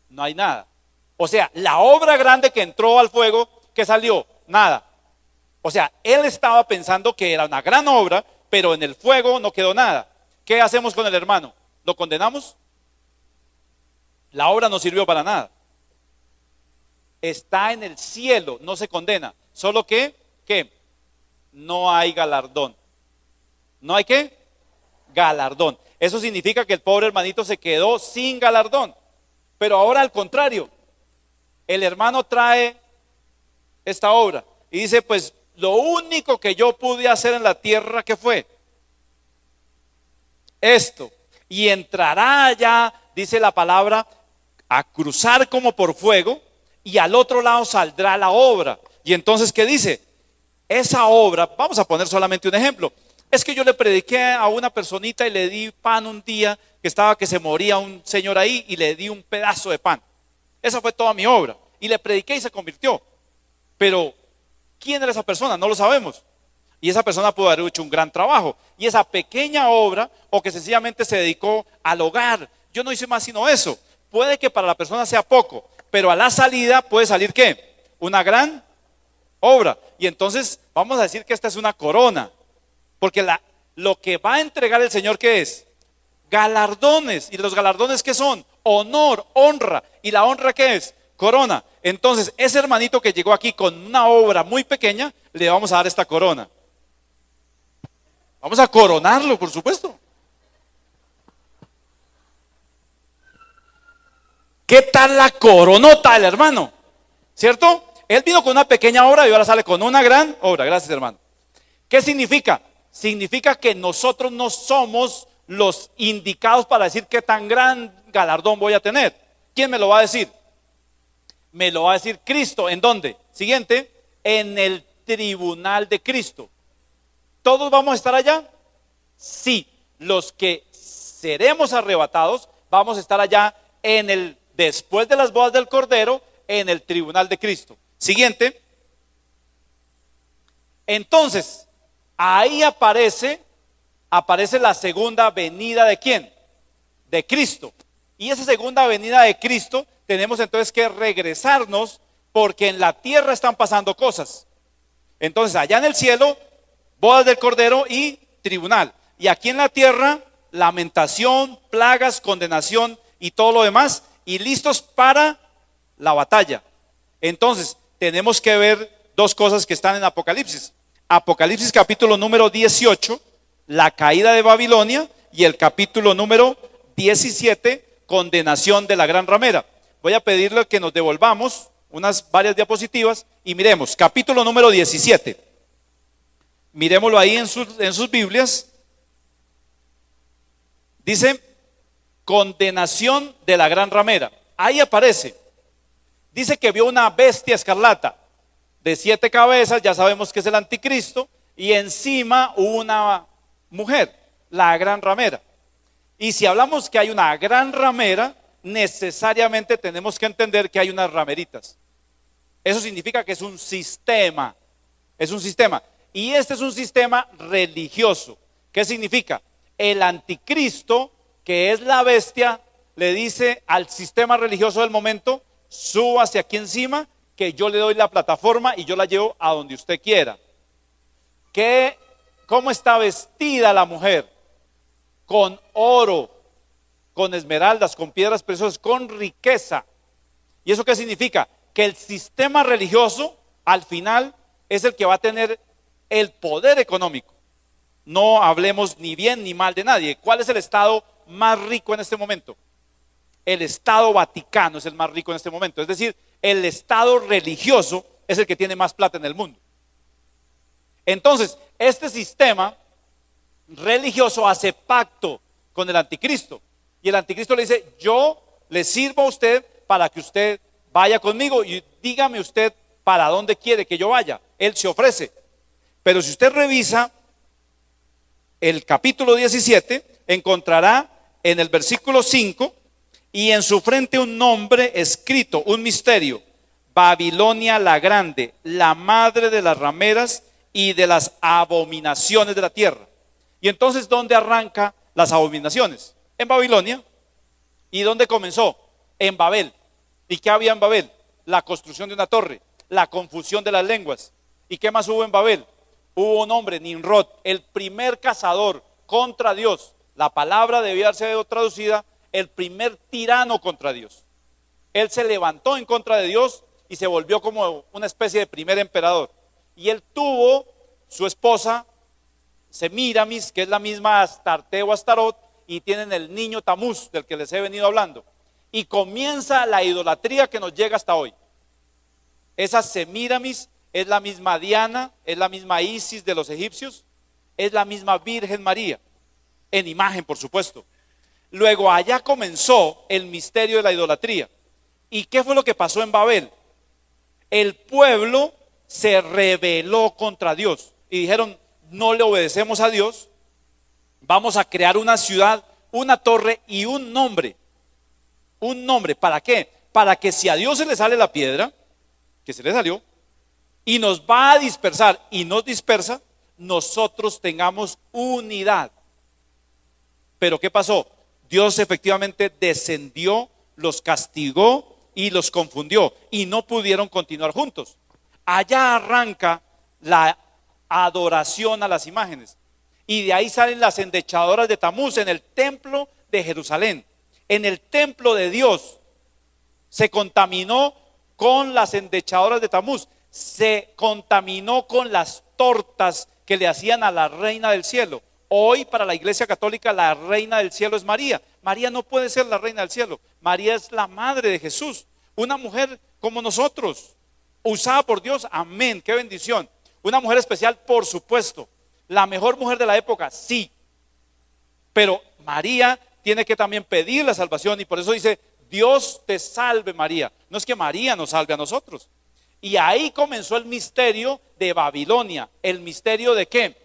No hay nada. O sea, la obra grande que entró al fuego, ¿qué salió? Nada. O sea, él estaba pensando que era una gran obra, pero en el fuego no quedó nada. ¿Qué hacemos con el hermano? ¿Lo condenamos? La obra no sirvió para nada. Está en el cielo, no se condena. Solo que, ¿qué? No hay galardón. ¿No hay qué? Galardón. Eso significa que el pobre hermanito se quedó sin galardón. Pero ahora al contrario, el hermano trae esta obra y dice, pues lo único que yo pude hacer en la tierra, ¿qué fue? Esto. Y entrará allá, dice la palabra, a cruzar como por fuego, y al otro lado saldrá la obra. Y entonces, ¿qué dice? Esa obra, vamos a poner solamente un ejemplo. Es que yo le prediqué a una personita y le di pan un día que se moría un señor ahí y le di un pedazo de pan. Esa fue toda mi obra. Y le prediqué y se convirtió. Pero, ¿quién era esa persona? No lo sabemos. Y esa persona pudo haber hecho un gran trabajo. Y esa pequeña obra, o que sencillamente se dedicó al hogar. Yo no hice más sino eso. Puede que para la persona sea poco, pero a la salida puede salir ¿qué? Una gran obra. Y entonces vamos a decir que esta es una corona. Porque lo que va a entregar el Señor, ¿qué es? Galardones. ¿Y los galardones qué son? Honor, honra. ¿Y la honra qué es? Corona. Entonces, ese hermanito que llegó aquí con una obra muy pequeña, le vamos a dar esta corona. Vamos a coronarlo, por supuesto. ¿Qué tal la coronota del hermano? ¿Cierto? Él vino con una pequeña obra y ahora sale con una gran obra. Gracias, hermano. ¿Qué significa? Significa que nosotros no somos los indicados para decir qué tan gran galardón voy a tener. ¿Quién me lo va a decir? Me lo va a decir Cristo. ¿En dónde? Siguiente, en el tribunal de Cristo. ¿Todos vamos a estar allá? Sí. Los que seremos arrebatados, vamos a estar allá después de las bodas del Cordero, en el tribunal de Cristo. Siguiente. Entonces, ahí aparece la segunda venida ¿de quién? De Cristo. Y esa segunda venida de Cristo tenemos entonces que regresarnos, porque en la tierra están pasando cosas. Entonces allá en el cielo, bodas del Cordero y tribunal. Y aquí en la tierra, lamentación, plagas, condenación y todo lo demás, y listos para la batalla. Entonces, tenemos que ver dos cosas que están en Apocalipsis. Apocalipsis capítulo número 18, la caída de Babilonia, y el capítulo número 17, condenación de la gran ramera. Voy a pedirle que nos devolvamos varias diapositivas y miremos, capítulo número 17. Miremoslo ahí en sus Biblias. Dice, condenación de la gran ramera. Ahí aparece. Dice que vio una bestia escarlata de 7 cabezas, ya sabemos que es el anticristo, y encima una mujer, la gran ramera. Y si hablamos que hay una gran ramera, necesariamente tenemos que entender que hay unas rameritas. Eso significa que es un sistema. Es un sistema. Y este es un sistema religioso. ¿Qué significa? El anticristo, que es la bestia, le dice al sistema religioso del momento: súbase aquí encima, que yo le doy la plataforma y yo la llevo a donde usted quiera. ¿Cómo está vestida la mujer? Con oro, con esmeraldas, con piedras preciosas, con riqueza. ¿Y eso qué significa? Que el sistema religioso al final es el que va a tener el poder económico. No hablemos ni bien ni mal de nadie. ¿Cuál es el estado más rico en este momento? El Estado Vaticano es el más rico en este momento. Es decir, el Estado religioso es el que tiene más plata en el mundo. Entonces, este sistema religioso hace pacto con el anticristo. Y el anticristo le dice: yo le sirvo a usted para que usted vaya conmigo y dígame usted para dónde quiere que yo vaya. Él se ofrece. Pero si usted revisa el capítulo 17, encontrará en el versículo 5: y en su frente un nombre escrito, un misterio: Babilonia la grande, la madre de las rameras y de las abominaciones de la tierra. Y entonces, ¿dónde arranca las abominaciones? En Babilonia. ¿Y dónde comenzó? En Babel. ¿Y qué había en Babel? La construcción de una torre, la confusión de las lenguas. ¿Y qué más hubo en Babel? Hubo un hombre, Nimrod, el primer cazador contra Dios. La palabra debía ser traducida: el primer tirano contra Dios. Él se levantó en contra de Dios y se volvió como una especie de primer emperador. Y él tuvo su esposa Semíramis, que es la misma Astarte o Astarot, y tienen el niño Tamuz, del que les he venido hablando. Y comienza la idolatría que nos llega hasta hoy. Esa Semíramis es la misma Diana, es la misma Isis de los egipcios, es la misma Virgen María, en imagen, por supuesto. Luego allá comenzó el misterio de la idolatría. ¿Y qué fue lo que pasó en Babel? El pueblo se rebeló contra Dios y dijeron: no le obedecemos a Dios, vamos a crear una ciudad, una torre y un nombre. Un nombre, ¿para qué? Para que si a Dios se le sale la piedra, que se le salió, y nos va a dispersar y nos dispersa, nosotros tengamos unidad. Pero ¿qué pasó? Dios efectivamente descendió, los castigó y los confundió, y no pudieron continuar juntos. Allá arranca la adoración a las imágenes, y de ahí salen las endechadoras de Tamuz en el templo de Jerusalén. En el templo de Dios se contaminó con las endechadoras de Tamuz, se contaminó con las tortas que le hacían a la reina del cielo. Hoy para la Iglesia Católica la reina del cielo es María. María no puede ser la reina del cielo. María es la madre de Jesús, una mujer como nosotros, usada por Dios. Amén, qué bendición. Una mujer especial, por supuesto. La mejor mujer de la época, sí. Pero María tiene que también pedir la salvación, y por eso dice: Dios te salve María. No es que María nos salve a nosotros. Y ahí comenzó el misterio de Babilonia. ¿El misterio de qué?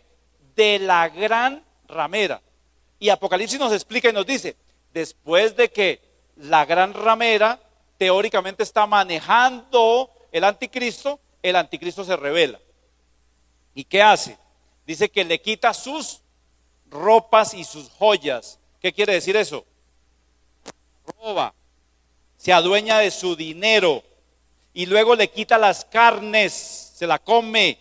De la gran ramera. Y Apocalipsis nos explica y nos dice: después de que la gran ramera teóricamente está manejando el anticristo se revela. ¿Y qué hace? Dice que le quita sus ropas y sus joyas. ¿Qué quiere decir eso? Roba, se adueña de su dinero, y luego le quita las carnes, se la come.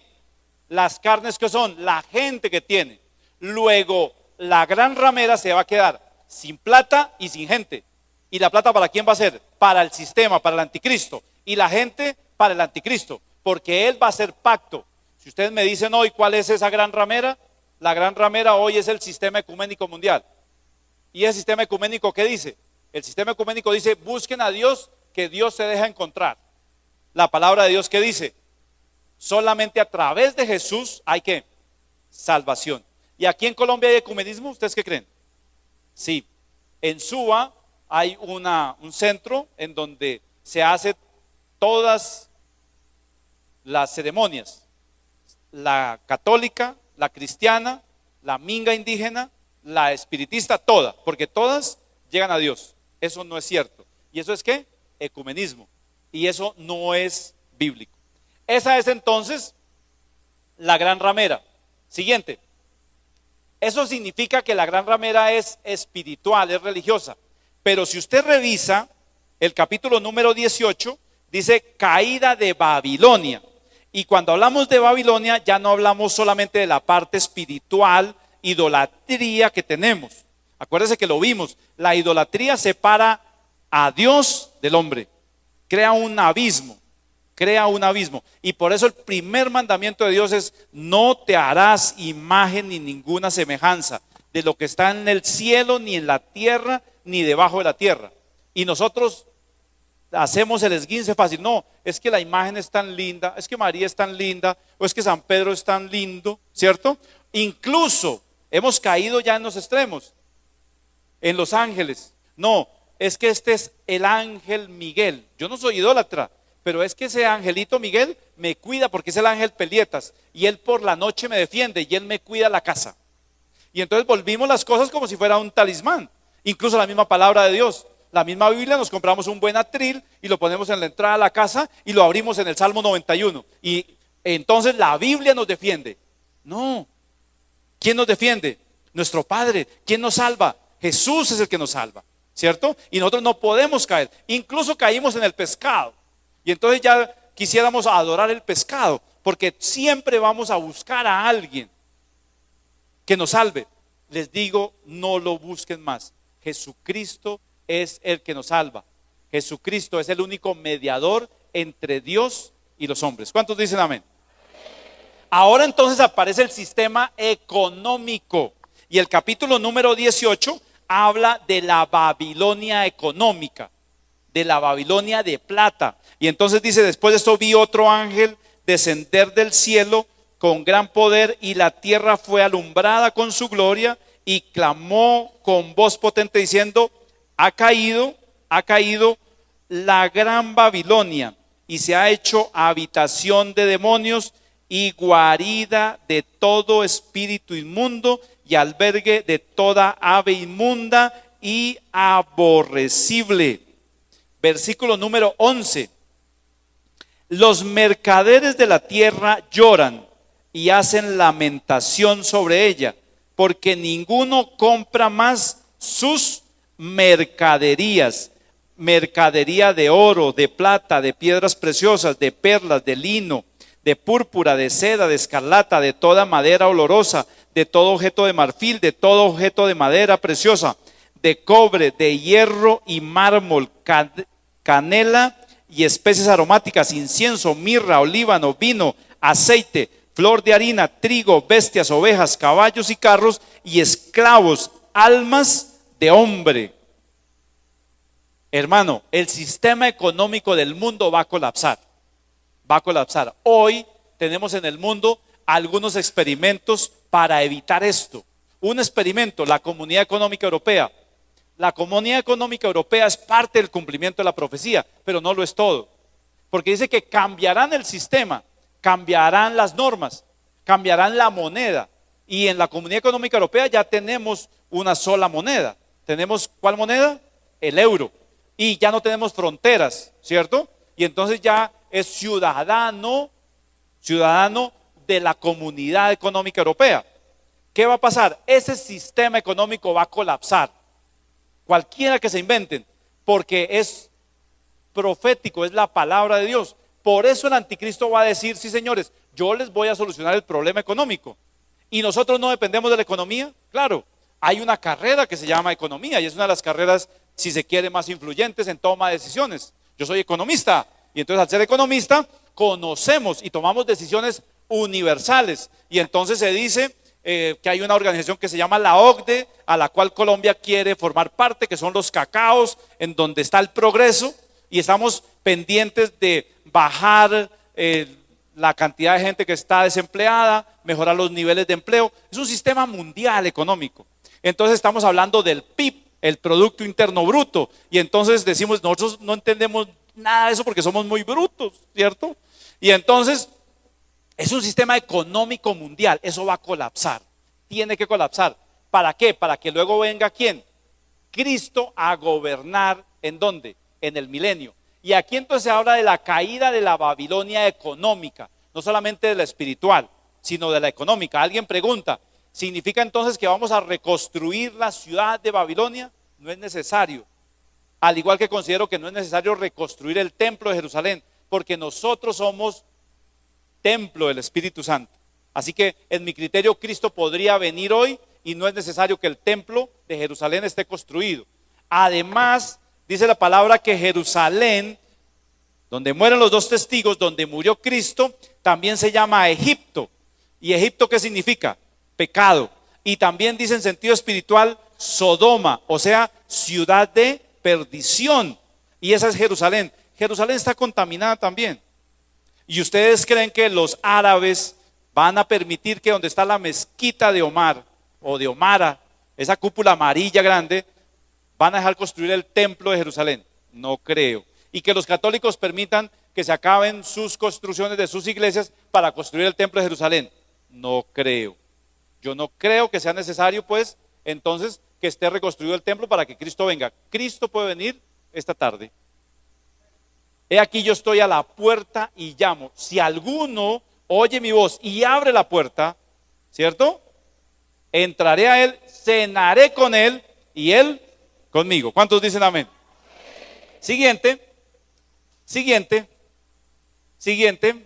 Las carnes, que son la gente que tiene. Luego la gran ramera se va a quedar sin plata y sin gente. ¿Y la plata para quién va a ser? Para el sistema, para el anticristo. Y la gente para el anticristo, porque él va a hacer pacto. Si ustedes me dicen hoy cuál es esa gran ramera, la gran ramera hoy es el sistema ecuménico mundial. ¿Y el sistema ecuménico qué dice? El sistema ecuménico dice, busquen a Dios, que Dios se deja encontrar. La palabra de Dios, ¿qué dice? Solamente a través de Jesús hay que salvación. ¿Y aquí en Colombia hay ecumenismo? ¿Ustedes qué creen? Sí. En Suba hay un centro en donde se hace todas las ceremonias. La católica, la cristiana, la minga indígena, la espiritista, toda, porque todas llegan a Dios. Eso no es cierto. ¿Y eso es qué? Ecumenismo. Y eso no es bíblico. Esa es entonces la gran ramera. Siguiente. Eso significa que la gran ramera es espiritual, es religiosa. Pero si usted revisa el capítulo número 18, dice caída de Babilonia. Y cuando hablamos de Babilonia, ya no hablamos solamente de la parte espiritual, idolatría que tenemos. Acuérdense que lo vimos. La idolatría separa a Dios del hombre. Crea un abismo. Crea un abismo. Y por eso el primer mandamiento de Dios es: no te harás imagen ni ninguna semejanza de lo que está en el cielo, ni en la tierra, ni debajo de la tierra. Y nosotros hacemos el esguince fácil. No, es que la imagen es tan linda, es que María es tan linda, o es que San Pedro es tan lindo, ¿cierto? Incluso hemos caído ya en los extremos, en los ángeles. No, es que este es el ángel Miguel. Yo no soy idólatra, pero es que ese angelito Miguel me cuida porque es el ángel Pelietas, y él por la noche me defiende y él me cuida la casa. Y entonces volvimos las cosas como si fuera un talismán. Incluso la misma palabra de Dios, la misma Biblia, nos compramos un buen atril y lo ponemos en la entrada de la casa y lo abrimos en el Salmo 91. Y entonces la Biblia nos defiende. No. ¿Quién nos defiende? Nuestro Padre. ¿Quién nos salva? Jesús es el que nos salva, ¿cierto? Y nosotros no podemos caer. Incluso caímos en el pescado. Y entonces ya quisiéramos adorar el pescado, porque siempre vamos a buscar a alguien que nos salve. Les digo, no lo busquen más. Jesucristo es el que nos salva. Jesucristo es el único mediador entre Dios y los hombres. ¿Cuántos dicen amén? Ahora entonces aparece el sistema económico. Y el capítulo número 18 habla de la Babilonia económica, de la Babilonia de plata. Y entonces dice: después de esto vi otro ángel descender del cielo con gran poder, y la tierra fue alumbrada con su gloria, y clamó con voz potente diciendo: ha caído la gran Babilonia, y se ha hecho habitación de demonios y guarida de todo espíritu inmundo y albergue de toda ave inmunda y aborrecible. Versículo número 11. Los mercaderes de la tierra lloran y hacen lamentación sobre ella, porque ninguno compra más sus mercaderías. Mercadería de oro, de plata, de piedras preciosas, de perlas, de lino, de púrpura, de seda, de escarlata, de toda madera olorosa, de todo objeto de marfil, de todo objeto de madera preciosa, de cobre, de hierro y mármol, canela y especies aromáticas, incienso, mirra, olíbano, vino, aceite, flor de harina, trigo, bestias, ovejas, caballos y carros, y esclavos, almas de hombre. Hermano, el sistema económico del mundo va a colapsar. Va a colapsar. Hoy tenemos en el mundo algunos experimentos para evitar esto. Un experimento, la Comunidad Económica Europea. La Comunidad Económica Europea es parte del cumplimiento de la profecía, pero no lo es todo. Porque dice que cambiarán el sistema, cambiarán las normas, cambiarán la moneda. Y en la Comunidad Económica Europea ya tenemos una sola moneda. ¿Tenemos cuál moneda? El euro. Y ya no tenemos fronteras, ¿cierto? Y entonces ya es ciudadano de la Comunidad Económica Europea. ¿Qué va a pasar? Ese sistema económico va a colapsar. Cualquiera que se inventen, porque es profético, es la palabra de Dios. Por eso el anticristo va a decir: sí, señores, yo les voy a solucionar el problema económico. ¿Y nosotros no dependemos de la economía? Claro, hay una carrera que se llama economía y es una de las carreras, si se quiere, más influyentes en toma de decisiones. Yo soy economista y entonces al ser economista conocemos y tomamos decisiones universales. Y entonces se dice que hay una organización que se llama la OCDE, a la cual Colombia quiere formar parte, que son los cacaos, en donde está el progreso, y estamos pendientes de bajar la cantidad de gente que está desempleada, mejorar los niveles de empleo. Es un sistema mundial económico. Entonces estamos hablando del PIB, el Producto Interno Bruto, y entonces decimos, nosotros no entendemos nada de eso porque somos muy brutos, ¿cierto? Y entonces es un sistema económico mundial, eso va a colapsar, tiene que colapsar. ¿Para qué? Para que luego venga ¿quién? Cristo a gobernar, ¿en dónde? En el milenio. Y aquí entonces se habla de la caída de la Babilonia económica, no solamente de la espiritual, sino de la económica. Alguien pregunta, ¿significa entonces que vamos a reconstruir la ciudad de Babilonia? No es necesario. Al igual que considero que no es necesario reconstruir el templo de Jerusalén, porque nosotros somos templo del Espíritu Santo. Así que en mi criterio Cristo podría venir hoy y no es necesario que el templo de Jerusalén esté construido. Además, dice la palabra que Jerusalén, donde mueren los dos testigos, donde murió Cristo, también se llama Egipto. ¿Y Egipto qué significa? Pecado. Y también dice en sentido espiritual Sodoma, o sea, ciudad de perdición. Y esa es Jerusalén. Jerusalén está contaminada también. ¿Y ustedes creen que los árabes van a permitir que donde está la mezquita de Omar o de Omara, esa cúpula amarilla grande, van a dejar construir el templo de Jerusalén? No creo. Y que los católicos permitan que se acaben sus construcciones de sus iglesias para construir el templo de Jerusalén. No creo. Yo no creo que sea necesario, pues, entonces, que esté reconstruido el templo para que Cristo venga. Cristo puede venir esta tarde. He aquí yo estoy a la puerta y llamo. Si alguno oye mi voz y abre la puerta, ¿cierto? Entraré a él, cenaré con él y él conmigo. ¿Cuántos dicen amén? Siguiente,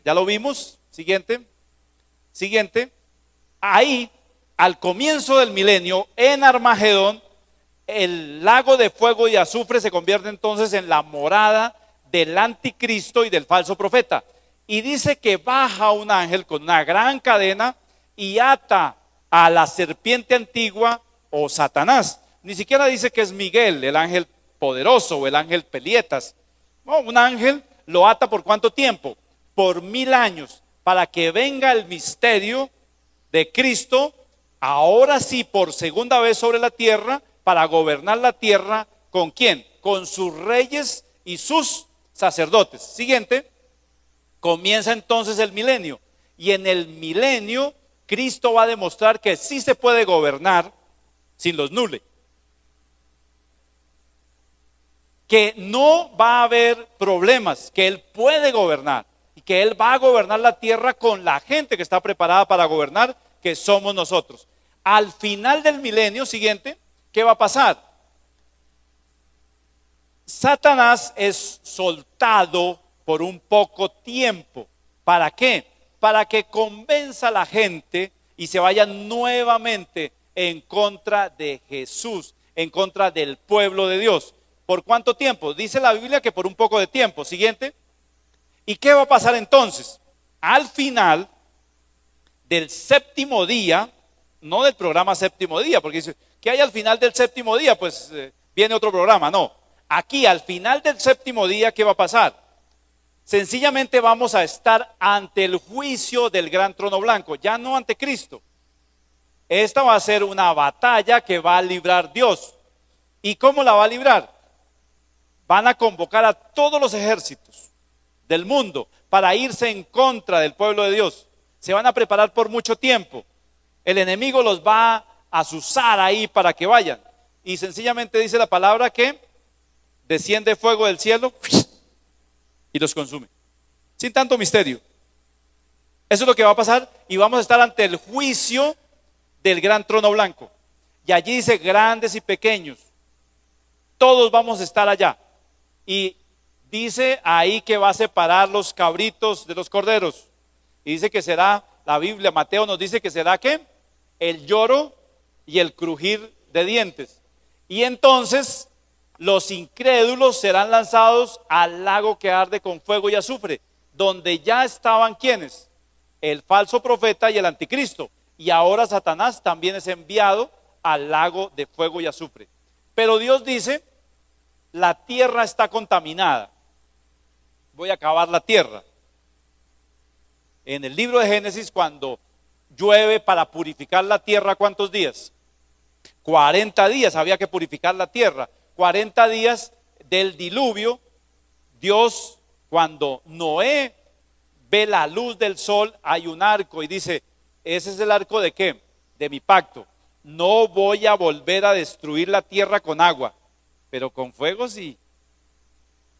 ya lo vimos. Siguiente. Ahí, al comienzo del milenio, en Armagedón, el lago de fuego y azufre se convierte entonces en la morada del anticristo y del falso profeta. Y dice que baja un ángel con una gran cadena y ata a la serpiente antigua o Satanás. Ni siquiera dice que es Miguel, el ángel poderoso, o el ángel Pelietas. No, un ángel lo ata ¿por cuánto tiempo? Por 1000 años, para que venga el misterio de Cristo, ahora sí por segunda vez sobre la tierra, para gobernar la tierra. ¿Con quién? Con sus reyes y sus sacerdotes. Siguiente. Comienza entonces el milenio, y en el milenio Cristo va a demostrar que sí se puede gobernar sin los nule, que no va a haber problemas, que Él puede gobernar y que Él va a gobernar la tierra con la gente que está preparada para gobernar, que somos nosotros. Al final del milenio, siguiente, ¿qué va a pasar? Satanás es soltado por un poco tiempo. ¿Para qué? Para que convenza a la gente y se vaya nuevamente en contra de Jesús, en contra del pueblo de Dios. ¿Por cuánto tiempo? Dice la Biblia que por un poco de tiempo. Siguiente. ¿Y qué va a pasar entonces? Al final del séptimo día, no del programa séptimo día, porque dice, ¿qué hay al final del séptimo día? Pues viene otro programa. No, aquí al final del séptimo día, ¿qué va a pasar? Sencillamente vamos a estar ante el juicio del gran trono blanco, ya no ante Cristo. Esta va a ser una batalla que va a librar Dios. ¿Y cómo la va a librar? Van a convocar a todos los ejércitos del mundo para irse en contra del pueblo de Dios. Se van a preparar por mucho tiempo. El enemigo los va a azuzar ahí para que vayan. Y sencillamente dice la palabra que desciende fuego del cielo y los consume, sin tanto misterio. Eso es lo que va a pasar, y vamos a estar ante el juicio del gran trono blanco. Y allí dice grandes y pequeños, todos vamos a estar allá. Y dice ahí que va a separar los cabritos de los corderos. Y dice que será, la Biblia, Mateo nos dice que será ¿qué? El lloro y el crujir de dientes. Y entonces los incrédulos serán lanzados al lago que arde con fuego y azufre, donde ya estaban ¿quiénes? El falso profeta y el anticristo. Y ahora Satanás también es enviado al lago de fuego y azufre. Pero Dios dice, la tierra está contaminada. Voy a acabar la tierra. En el libro de Génesis, cuando llueve para purificar la tierra, ¿cuántos días? 40 días había que purificar la tierra. 40 días del diluvio. Dios, cuando Noé ve la luz del sol, hay un arco y dice, ese es el arco ¿de qué? De mi pacto. No voy a volver a destruir la tierra con agua, pero con fuego sí.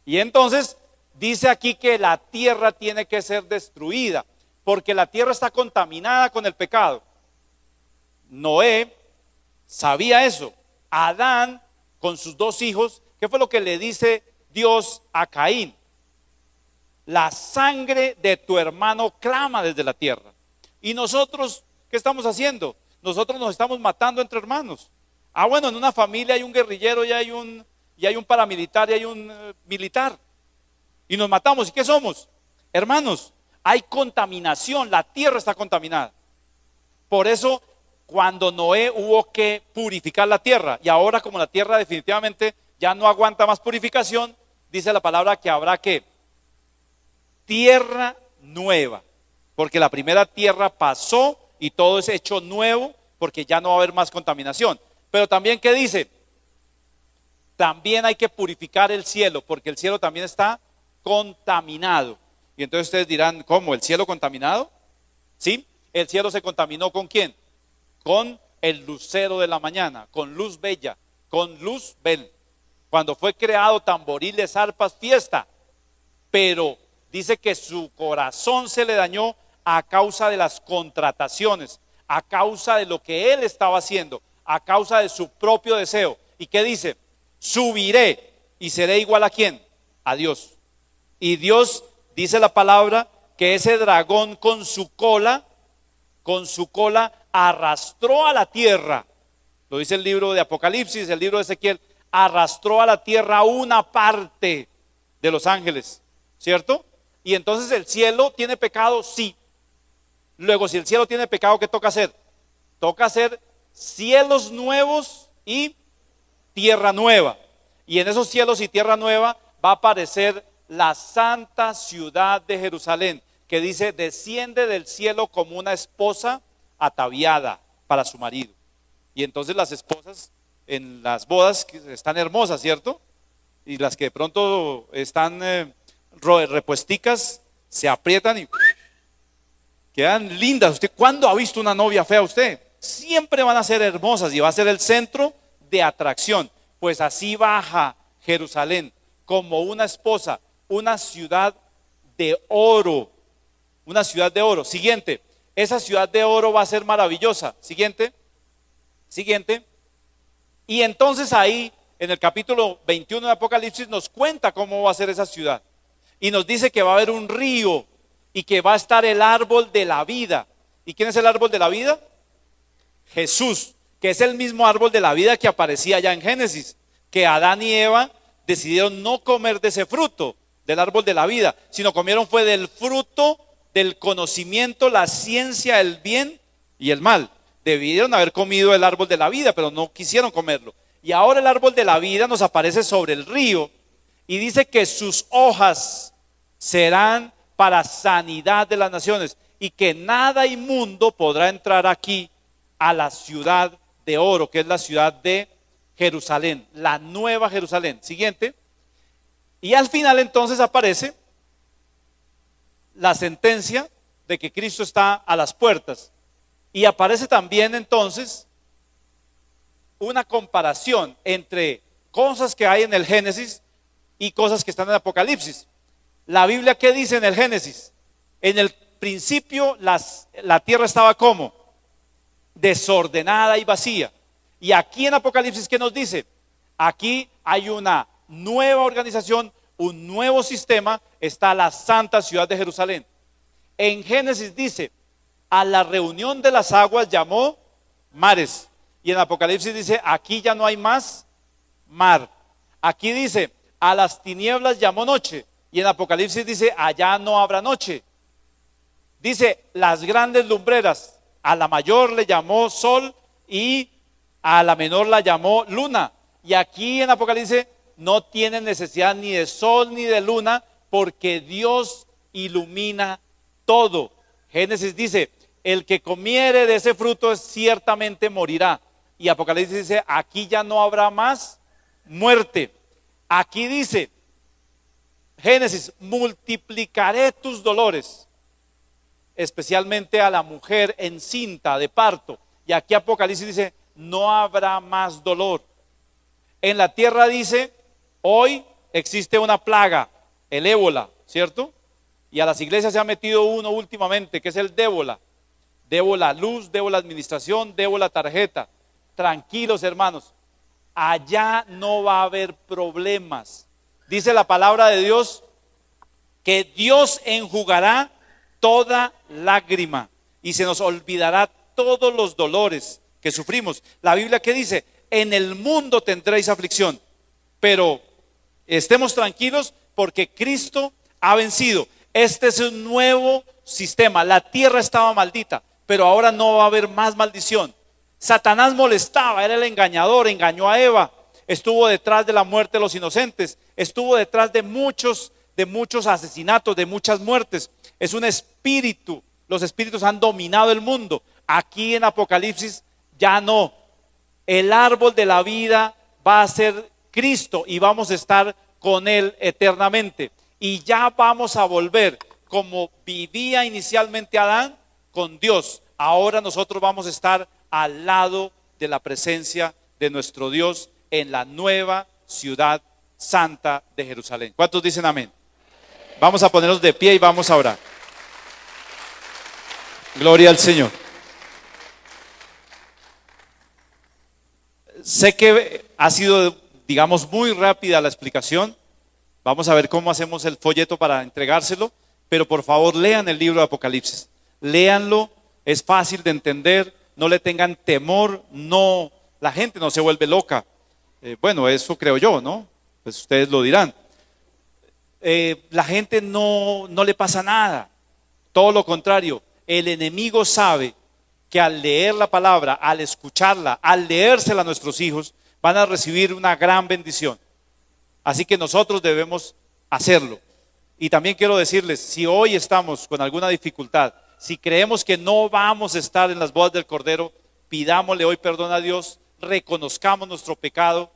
Y entonces dice aquí que la tierra tiene que ser destruida, porque la tierra está contaminada con el pecado. Noé sabía eso. Adán, con sus 2 hijos, ¿qué fue lo que le dice Dios a Caín? La sangre de tu hermano clama desde la tierra. Y nosotros, ¿qué estamos haciendo? Nosotros nos estamos matando entre hermanos. Bueno, en una familia hay un guerrillero y hay un paramilitar y hay un militar. Y nos matamos. ¿Y qué somos? Hermanos, hay contaminación, la tierra está contaminada. Por eso, cuando Noé hubo que purificar la tierra, y ahora como la tierra definitivamente ya no aguanta más purificación, dice la palabra que habrá que tierra nueva, porque la primera tierra pasó y todo es hecho nuevo, porque ya no va a haber más contaminación. Pero también, ¿qué dice? También hay que purificar el cielo, porque el cielo también está contaminado. Y entonces ustedes dirán, ¿cómo? ¿El cielo contaminado? Sí, el cielo se contaminó ¿con quién? Con el lucero de la mañana, con luz bella, con luz bel. Cuando fue creado tamboriles, arpas, fiesta. Pero dice que su corazón se le dañó a causa de las contrataciones, a causa de lo que él estaba haciendo, a causa de su propio deseo. ¿Y qué dice? Subiré y seré igual ¿a quién? A Dios. Y Dios, dice la palabra, que ese dragón con su cola arrastró a la tierra. Lo dice el libro de Apocalipsis, el libro de Ezequiel, arrastró a la tierra una parte de los ángeles, ¿cierto? Y entonces el cielo tiene pecado, sí. Luego, si el cielo tiene pecado, ¿qué toca hacer? Toca hacer cielos nuevos y tierra nueva. Y en esos cielos y tierra nueva va a aparecer la santa ciudad de Jerusalén, que dice, desciende del cielo como una esposa ataviada para su marido. Y entonces las esposas en las bodas están hermosas, ¿cierto? Y las que de pronto están repuesticas se aprietan y quedan lindas. ¿Usted cuándo ha visto una novia fea usted? Siempre van a ser hermosas y va a ser el centro de atracción. Pues así baja Jerusalén como una esposa, una ciudad de oro, una ciudad de oro. Siguiente, esa ciudad de oro va a ser maravillosa. Siguiente. Y entonces ahí en el capítulo 21 de Apocalipsis nos cuenta cómo va a ser esa ciudad. Y nos dice que va a haber un río y que va a estar el árbol de la vida. ¿Y quién es el árbol de la vida? Jesús, que es el mismo árbol de la vida que aparecía ya en Génesis, que Adán y Eva decidieron no comer de ese fruto del árbol de la vida, sino comieron fue del fruto del conocimiento, la ciencia, el bien y el mal. Debieron haber comido el árbol de la vida, pero no quisieron comerlo. Y ahora el árbol de la vida nos aparece sobre el río y dice que sus hojas serán para sanidad de las naciones y que nada inmundo podrá entrar aquí a la ciudad de oro, que es la ciudad de Jerusalén, la nueva Jerusalén. Siguiente. Y al final entonces aparece la sentencia de que Cristo está a las puertas. Y aparece también entonces una comparación entre cosas que hay en el Génesis y cosas que están en el Apocalipsis. La Biblia, ¿qué dice en el Génesis? En el principio la tierra estaba como desordenada y vacía. Y aquí en Apocalipsis, ¿qué nos dice? Aquí hay una nueva organización, un nuevo sistema, está la santa ciudad de Jerusalén. En Génesis dice, a la reunión de las aguas llamó mares, Y en Apocalipsis dice, aquí ya no hay más mar. Aquí dice, a las tinieblas llamó noche. Y en Apocalipsis dice, allá no habrá noche. Dice, las grandes lumbreras, a la mayor le llamó sol y a la menor la llamó luna. Y aquí en Apocalipsis no tienen necesidad ni de sol ni de luna, porque Dios ilumina todo. Génesis dice, el que comiere de ese fruto ciertamente morirá. Y Apocalipsis dice, aquí ya no habrá más muerte. Aquí dice, Génesis, multiplicaré tus dolores, especialmente a la mujer encinta de parto. Y aquí Apocalipsis dice, no habrá más dolor. En la tierra dice, hoy existe una plaga, el ébola, ¿cierto? Y a las iglesias se ha metido uno últimamente, que es el débola. Débola luz, débola administración, débola tarjeta. Tranquilos, hermanos, allá no va a haber problemas. Dice la palabra de Dios que Dios enjugará toda lágrima y se nos olvidará todos los dolores que sufrimos. La Biblia, ¿qué dice? En el mundo tendréis aflicción, pero estemos tranquilos porque Cristo ha vencido. Este es un nuevo sistema. La tierra estaba maldita, pero ahora no va a haber más maldición. Satanás molestaba, era el engañador, engañó a Eva, estuvo detrás de la muerte de los inocentes, estuvo detrás de muchos asesinatos, de muchas muertes. Es un espíritu, los espíritus han dominado el mundo. Aquí en Apocalipsis ya no. El árbol de la vida va a ser Cristo y vamos a estar con Él eternamente. Y ya vamos a volver como vivía inicialmente Adán con Dios. Ahora nosotros vamos a estar al lado de la presencia de nuestro Dios en la nueva ciudad santa de Jerusalén. ¿Cuántos dicen amén? Vamos a ponernos de pie y vamos a orar. Gloria al Señor. Sé que ha sido, digamos, muy rápida la explicación. Vamos a ver cómo hacemos el folleto para entregárselo, pero por favor lean el libro de Apocalipsis. Léanlo, es fácil de entender, no le tengan temor, no, la gente no se vuelve loca. Bueno, eso creo yo, ¿no? Pues ustedes lo dirán. La gente no le pasa nada, todo lo contrario. El enemigo sabe que al leer la palabra, al escucharla, al leérsela a nuestros hijos, van a recibir una gran bendición. Así que nosotros debemos hacerlo. Y también quiero decirles, si hoy estamos con alguna dificultad, si creemos que no vamos a estar en las bodas del Cordero, pidámosle hoy perdón a Dios, reconozcamos nuestro pecado,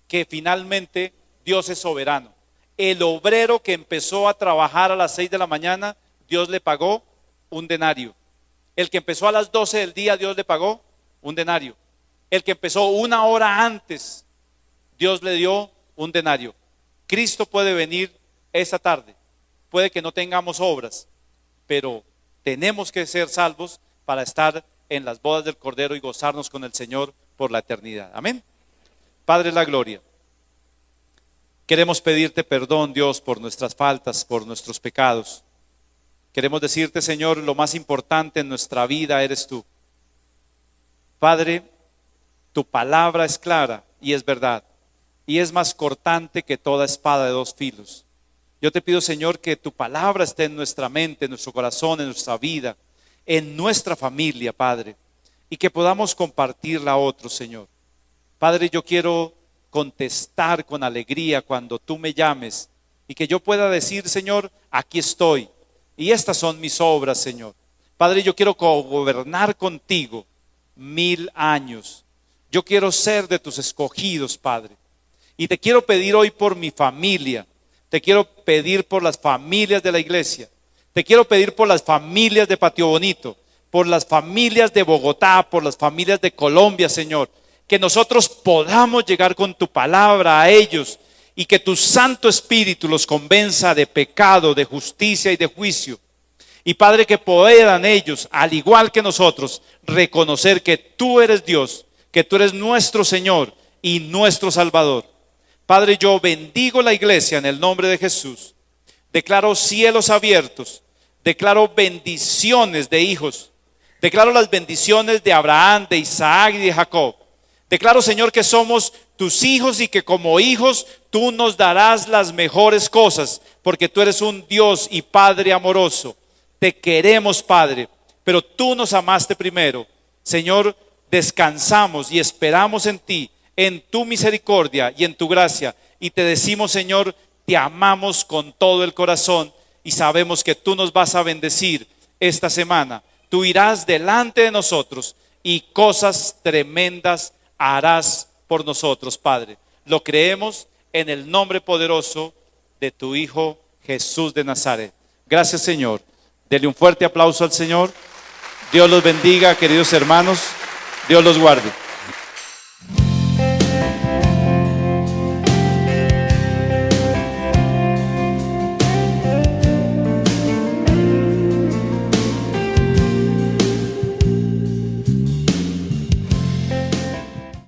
que finalmente Dios es soberano. El obrero que empezó a trabajar a las 6 de la mañana, Dios le pagó un denario. El que empezó a las 12 del día, Dios le pagó un denario. El que empezó una hora antes, Dios le dio un denario. Cristo puede venir esta tarde. Puede que no tengamos obras, pero tenemos que ser salvos para estar en las bodas del Cordero y gozarnos con el Señor por la eternidad. Amén. Padre de la gloria, queremos pedirte perdón, Dios, por nuestras faltas, por nuestros pecados. Queremos decirte, Señor, lo más importante en nuestra vida eres tú. Padre, tu palabra es clara y es verdad, y es más cortante que toda espada de dos filos. Yo te pido, Señor, que tu palabra esté en nuestra mente, en nuestro corazón, en nuestra vida, en nuestra familia, Padre, y que podamos compartirla a otros, Señor. Padre, yo quiero contestar con alegría cuando tú me llames y que yo pueda decir, Señor, aquí estoy. Y estas son mis obras, Señor. Padre, yo quiero gobernar contigo 1000 años. Yo quiero ser de tus escogidos, Padre. Y te quiero pedir hoy por mi familia. Te quiero pedir por las familias de la iglesia. Te quiero pedir por las familias de Patio Bonito, por las familias de Bogotá, por las familias de Colombia, Señor. Que nosotros podamos llegar con tu palabra a ellos y que tu Santo Espíritu los convenza de pecado, de justicia y de juicio. Y Padre, que puedan ellos, al igual que nosotros, reconocer que tú eres Dios, que tú eres nuestro Señor y nuestro Salvador. Padre, yo bendigo la iglesia en el nombre de Jesús. Declaro cielos abiertos, declaro bendiciones de hijos, declaro las bendiciones de Abraham, de Isaac y de Jacob. Declaro, Señor, que somos tus hijos y que como hijos tú nos darás las mejores cosas, porque tú eres un Dios y Padre amoroso. Te queremos, Padre, pero tú nos amaste primero. Señor, descansamos y esperamos en ti, en tu misericordia y en tu gracia. Y te decimos, Señor, te amamos con todo el corazón y sabemos que tú nos vas a bendecir esta semana. Tú irás delante de nosotros y cosas tremendas harás por nosotros, Padre. Lo creemos en el nombre poderoso de tu Hijo Jesús de Nazaret. Gracias, Señor. Dele un fuerte aplauso al Señor. Dios los bendiga, queridos hermanos. Dios los guarde.